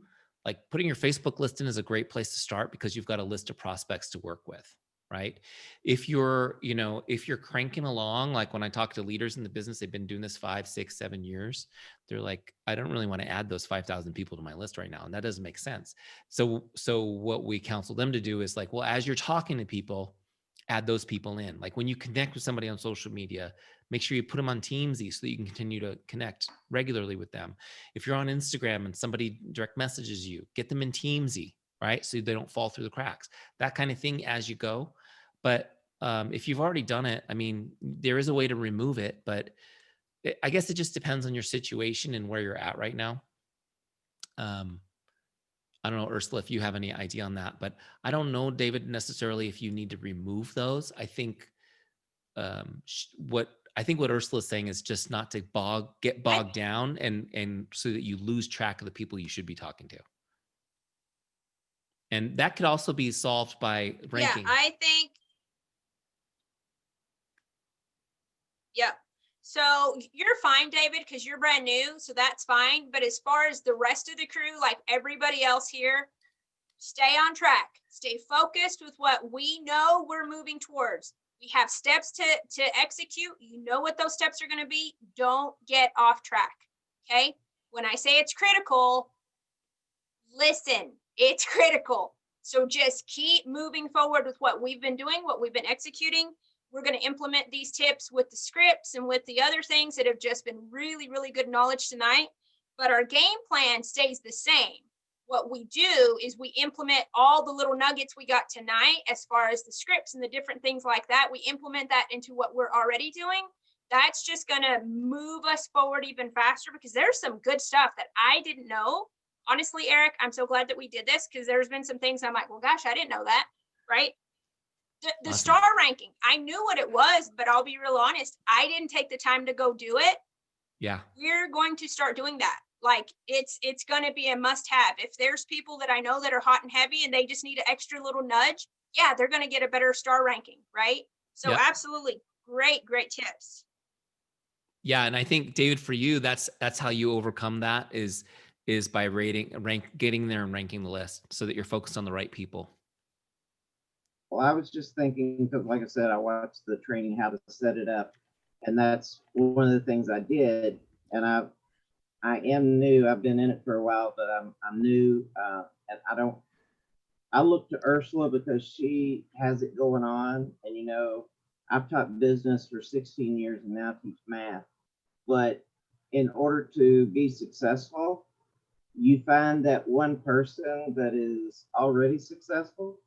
[SPEAKER 1] like putting your Facebook list in is a great place to start, because you've got a list of prospects to work with, right? If you're cranking along, like when I talk to leaders in the business, they've been doing this 5, 6, 7 years. They're like, I don't really want to add those 5,000 people to my list right now. And that doesn't make sense. So what we counsel them to do is like, well, as you're talking to people, add those people in. Like when you connect with somebody on social media, make sure you put them on Teamzy so that you can continue to connect regularly with them. If you're on Instagram and somebody direct messages you, get them in Teamzy, right? So they don't fall through the cracks, that kind of thing as you go. But if you've already done it, I mean, there is a way to remove it, but I guess it just depends on your situation and where you're at right now. I don't know, Ursula, if you have any idea on that, but I don't know, David, necessarily if you need to remove those. I think what Ursula is saying is just not to get bogged down and so that you lose track of the people you should be talking to. And that could also be solved by ranking.
[SPEAKER 8] Yeah, I think. Yep. So you're fine, David, because you're brand new, so that's fine. But as far as the rest of the crew, like everybody else here, stay on track. Stay focused with what we know we're moving towards. We have steps to execute. You know what those steps are going to be. Don't get off track. Okay. When I say it's critical, listen, it's critical. So just keep moving forward with what we've been doing, what we've been executing. We're going to implement these tips with the scripts and with the other things that have just been really, really good knowledge tonight. But our game plan stays the same. What we do is we implement all the little nuggets we got tonight as far as the scripts and the different things like that. We implement that into what we're already doing. That's just going to move us forward even faster, because there's some good stuff that I didn't know. Honestly, Eric, I'm so glad that we did this, because there's been some things I'm like, well, gosh, I didn't know that, right? The
[SPEAKER 1] Awesome.
[SPEAKER 8] star ranking, I knew what it was, but I'll be real honest, I didn't take the time to go do it.
[SPEAKER 1] Yeah.
[SPEAKER 8] We're going to start doing that. Like it's going to be a must have. If there's people that I know that are hot and heavy and they just need an extra little nudge, yeah, they're going to get a better star ranking, right? So
[SPEAKER 1] Yep.
[SPEAKER 8] Absolutely. Great tips.
[SPEAKER 1] Yeah. And I think, David, for you, that's how you overcome that is by getting there and ranking the list so that you're focused on the right people.
[SPEAKER 9] Well, I was just thinking, because like I said, I watched the training how to set it up, and that's one of the things I did. And I am new. I've been in it for a while, but I'm new, and I look to Ursula because she has it going on. And I've taught business for 16 years and now teach math. But in order to be successful, you find that one person that is already successful,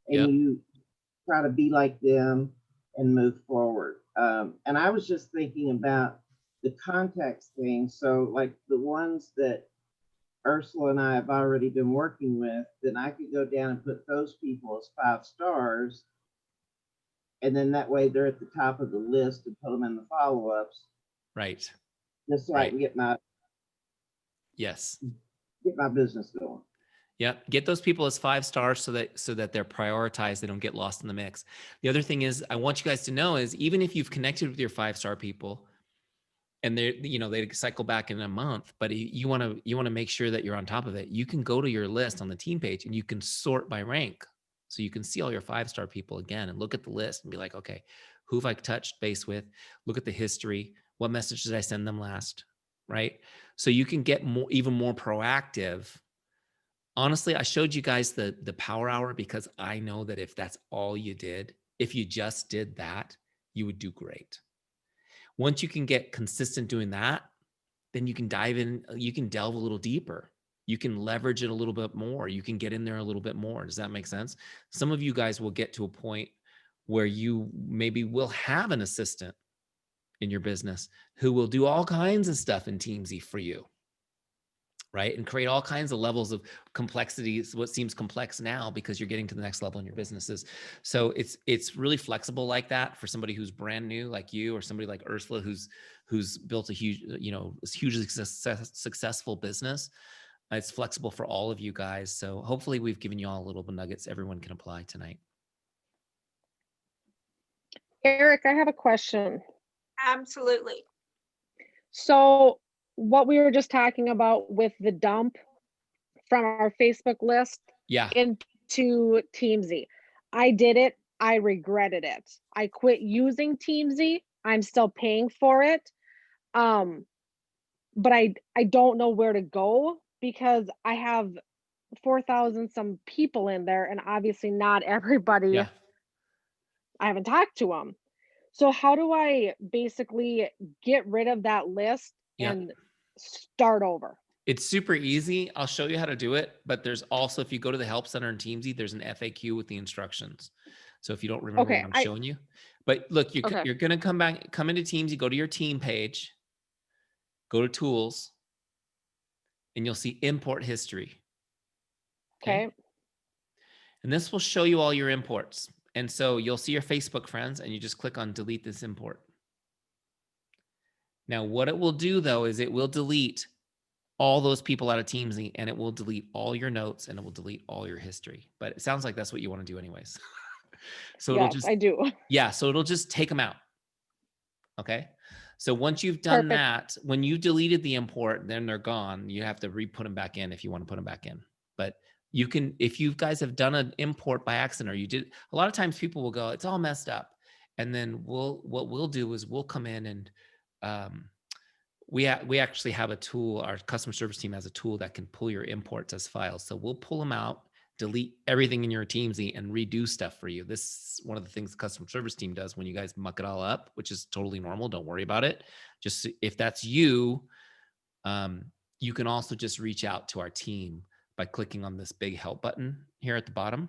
[SPEAKER 9] and
[SPEAKER 1] Yep.
[SPEAKER 9] you try to be like them and move forward. And I was just thinking about the context thing. So like the ones that Ursula and I have already been working with, then I could go down and put those people as 5 stars. And then that way they're at the top of the list and put them in the follow-ups.
[SPEAKER 1] Right.
[SPEAKER 9] Just so I can get my business going.
[SPEAKER 1] Yep. Get those people as 5 stars so that they're prioritized. They don't get lost in the mix. The other thing is, I want you guys to know is, even if you've connected with your 5-star people, and they cycle back in a month, but you want to make sure that you're on top of it. You can go to your list on the team page and you can sort by rank. So you can see all your 5-star people again and look at the list and be like, okay, who have I touched base with? Look at the history. What message did I send them last? Right? So you can get even more proactive. Honestly, I showed you guys the power hour because I know that if that's all you did, if you just did that, you would do great. Once you can get consistent doing that, then you can dive in, you can delve a little deeper. You can leverage it a little bit more. You can get in there a little bit more. Does that make sense? Some of you guys will get to a point where you maybe will have an assistant in your business who will do all kinds of stuff in Teamzy for you, right? And create all kinds of levels of complexity, what seems complex now because you're getting to the next level in your businesses. So it's really flexible like that for somebody who's brand new like you, or somebody like Ursula who's built a huge, hugely successful business. It's flexible for all of you guys. So hopefully we've given you all a little bit of nuggets everyone can apply tonight.
[SPEAKER 5] Eric, I have a question.
[SPEAKER 8] Absolutely.
[SPEAKER 5] So what we were just talking about with the dump from our Facebook list
[SPEAKER 1] Yeah.
[SPEAKER 5] into Teamzy. I did it. I regretted it. I quit using Teamzy. I'm still paying for it. But I don't know where to go because I have 4,000 some people in there, and obviously not everybody.
[SPEAKER 1] Yeah.
[SPEAKER 5] I haven't talked to them. So how do I basically get rid of that list and start over?
[SPEAKER 1] It's super easy. I'll show you how to do it, but there's also, if you go to the help center in Teamzy, there's an FAQ with the instructions. So if you don't remember what I'm showing you, but look, you're going to come into Teamzy, go to your team page, go to tools, and you'll see import history.
[SPEAKER 5] Okay.
[SPEAKER 1] And this will show you all your imports. And so you'll see your Facebook friends and you just click on delete this import. Now, what it will do though, is it will delete all those people out of Teamzy, and it will delete all your notes, and it will delete all your history. But it sounds like that's what you want to do anyways. So it'll just,
[SPEAKER 5] I do.
[SPEAKER 1] Yeah. So it'll just take them out. Okay. So once you've done that, when you deleted the import, then they're gone. You have to re-put them back in if you want to put them back in. But you can, if you guys have done an import by accident, or you did, a lot of times people will go, it's all messed up. And then what we'll do is we'll come in and, we actually have a tool. Our customer service team has a tool that can pull your imports as files. So we'll pull them out, delete everything in your Teamzy, and redo stuff for you. This is one of the things the customer service team does when you guys muck it all up, which is totally normal. Don't worry about it. Just if that's you, you can also just reach out to our team by clicking on this big help button here at the bottom,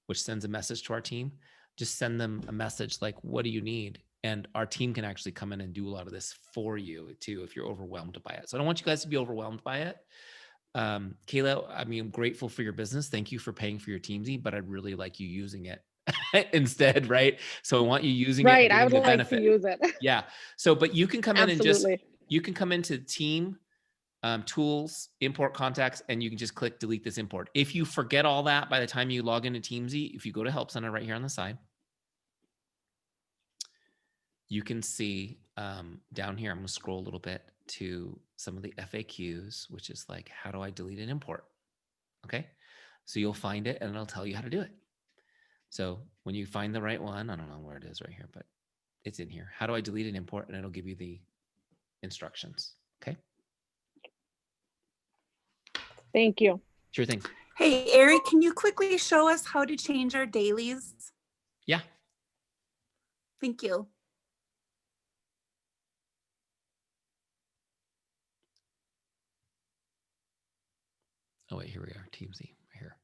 [SPEAKER 1] which sends a message to our team. Just send them a message like, what do you need? And our team can actually come in and do a lot of this for you too, if you're overwhelmed by it. So I don't want you guys to be overwhelmed by it. Kayla, I mean, I'm grateful for your business. Thank you for paying for your Teamzy, but I'd really like you using it instead, right? So I want you using it.
[SPEAKER 5] Right, I would like to use it.
[SPEAKER 1] Yeah. So, but you can come in and just,
[SPEAKER 5] Absolutely.
[SPEAKER 1] you can come into team, tools, import contacts, and you can just click delete this import. If you forget all that by the time you log into Teamzy, if you go to Help Center right here on the side, you can see down here, I'm gonna scroll a little bit to some of the FAQs, which is like, how do I delete an import? Okay, so you'll find it and it'll tell you how to do it. So when you find the right one, I don't know where it is right here, but it's in here. How do I delete an import? And it'll give you the instructions, okay?
[SPEAKER 5] Thank you.
[SPEAKER 1] Sure thing.
[SPEAKER 3] Hey, Eric, can you quickly show us how to change our dailies?
[SPEAKER 1] Yeah.
[SPEAKER 3] Thank you.
[SPEAKER 1] Oh wait, here we are, Teamzy, right here.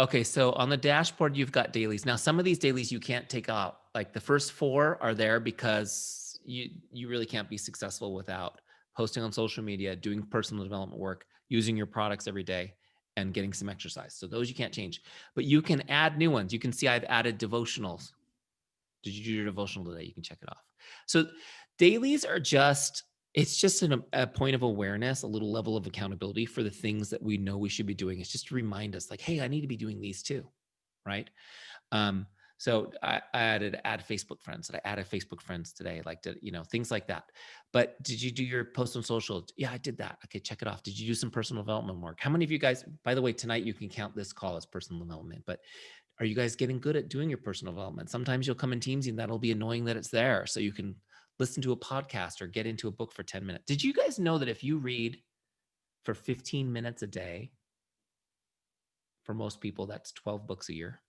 [SPEAKER 1] Okay, so on the dashboard, you've got dailies. Now, some of these dailies you can't take out. Like the first 4 are there because you really can't be successful without posting on social media, doing personal development work, using your products every day, and getting some exercise. So those you can't change, but you can add new ones. You can see I've added devotionals. Did you do your devotional today? You can check it off. So dailies are just, it's just a point of awareness, a little level of accountability for the things that we know we should be doing. It's just to remind us like, hey, I need to be doing these too, right? So I added add Facebook friends. Did I added Facebook friends today? Like, things like that. But did you do your post on social? Yeah, I did that. Okay, check it off. Did you do some personal development work? How many of you guys, by the way, tonight you can count this call as personal development, but are you guys getting good at doing your personal development? Sometimes you'll come in Teamzy and that'll be annoying that it's there. So you can listen to a podcast or get into a book for 10 minutes. Did you guys know that if you read for 15 minutes a day, for most people, that's 12 books a year?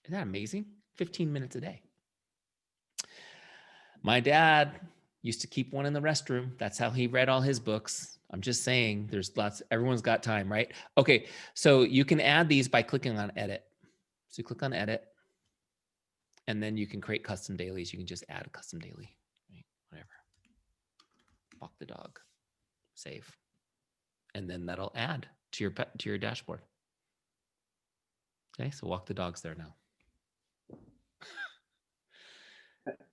[SPEAKER 1] Isn't that amazing? 15 minutes a day. My dad used to keep one in the restroom. That's how he read all his books. I'm just saying there's lots, everyone's got time, right? Okay, so you can add these by clicking on edit. So you click on edit, and then you can create custom dailies. You can just add a custom daily, right? Whatever. Walk the dog, save. And then that'll add to your dashboard. Okay, so walk the dog's there now.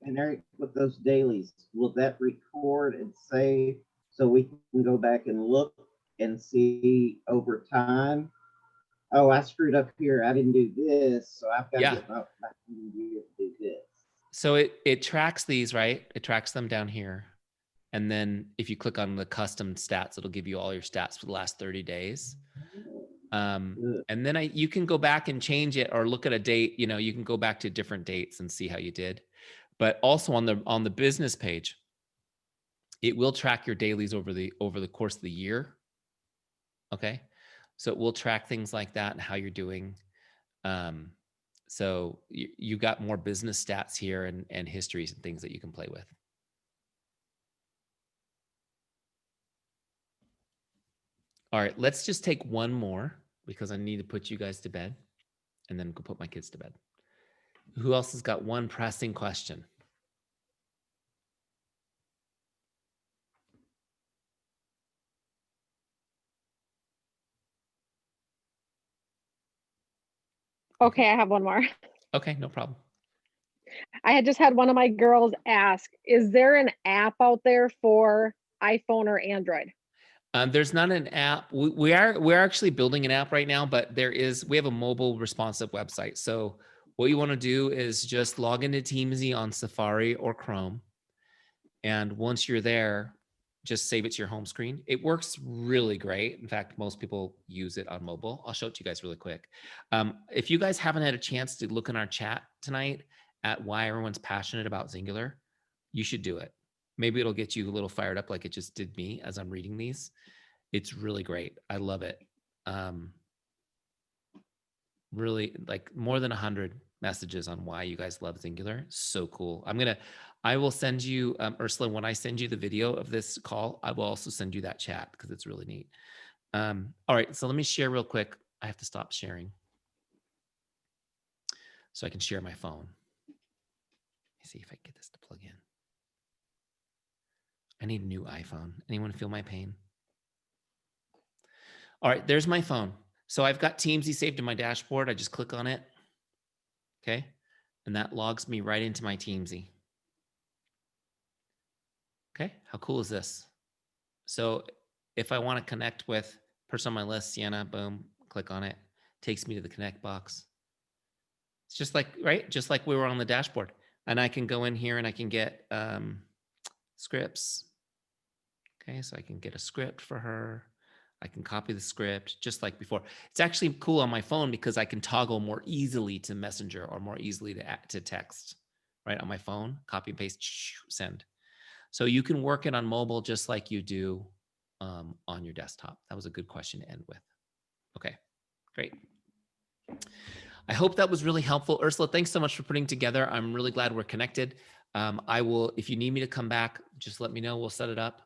[SPEAKER 9] And Eric, with those dailies, will that record and save so we can go back and look and see over time? Oh, I screwed up here. I didn't do this, so I've got to get back in here to do this.
[SPEAKER 1] So it tracks these, right? It tracks them down here. And then if you click on the custom stats, it'll give you all your stats for the last 30 days. And then you can go back and change it or look at a date. You can go back to different dates and see how you did. But also on the business page, it will track your dailies over the course of the year. Okay, so it will track things like that and how you're doing. So you got more business stats here and histories and things that you can play with. All right, let's just take one more because I need to put you guys to bed and then go put my kids to bed. Who else has got one pressing question?
[SPEAKER 5] Okay, I have one more.
[SPEAKER 1] Okay, no problem.
[SPEAKER 5] I had just had one of my girls ask, is there an app out there for iPhone or Android?
[SPEAKER 1] There's not an app. We're actually building an app right now, but we have a mobile responsive website. So what you want to do is just log into Teamzy on Safari or Chrome. And once you're there, just save it to your home screen. It works really great. In fact, most people use it on mobile. I'll show it to you guys really quick. If you guys haven't had a chance to look in our chat tonight at why everyone's passionate about Xyngular, you should do it. Maybe it'll get you a little fired up like it just did me as I'm reading these. It's really great. I love it. Really, like more than 100 messages on why you guys love Xyngular. So cool. I will send you, Ursula, when I send you the video of this call, I will also send you that chat because it's really neat. All right, so let me share real quick. I have to stop sharing so I can share my phone. Let me see if I can get this to plug in. I need a new iPhone. Anyone feel my pain? All right, there's my phone. So I've got Teamzy saved in my dashboard. I just click on it. Okay. And that logs me right into my Teamzy. Okay. How cool is this? So if I want to connect with person on my list, Sienna, boom, click on it. Takes me to the connect box. It's just like, right? Just like we were on the dashboard. And I can go in here and I can get scripts. Okay. So I can get a script for her. I can copy the script just like before. It's actually cool on my phone because I can toggle more easily to Messenger or more easily to text, right? On my phone, copy and paste, send. So you can work it on mobile just like you do on your desktop. That was a good question to end with. Okay, great. I hope that was really helpful. Ursula, thanks so much for putting together. I'm really glad we're connected. I will, if you need me to come back, just let me know. We'll set it up.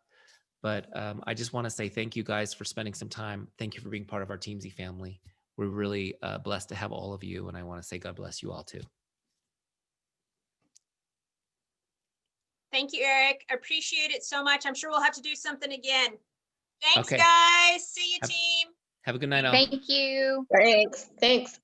[SPEAKER 1] But I just want to say thank you guys for spending some time. Thank you for being part of our Teamzy family. We're really blessed to have all of you. And I want to say God bless you all too.
[SPEAKER 8] Thank you, Eric. Appreciate it so much. I'm sure we'll have to do something again. Thanks,
[SPEAKER 1] Okay.
[SPEAKER 8] guys. See you, team.
[SPEAKER 1] Have a good night all.
[SPEAKER 6] Thank you.
[SPEAKER 10] Thanks.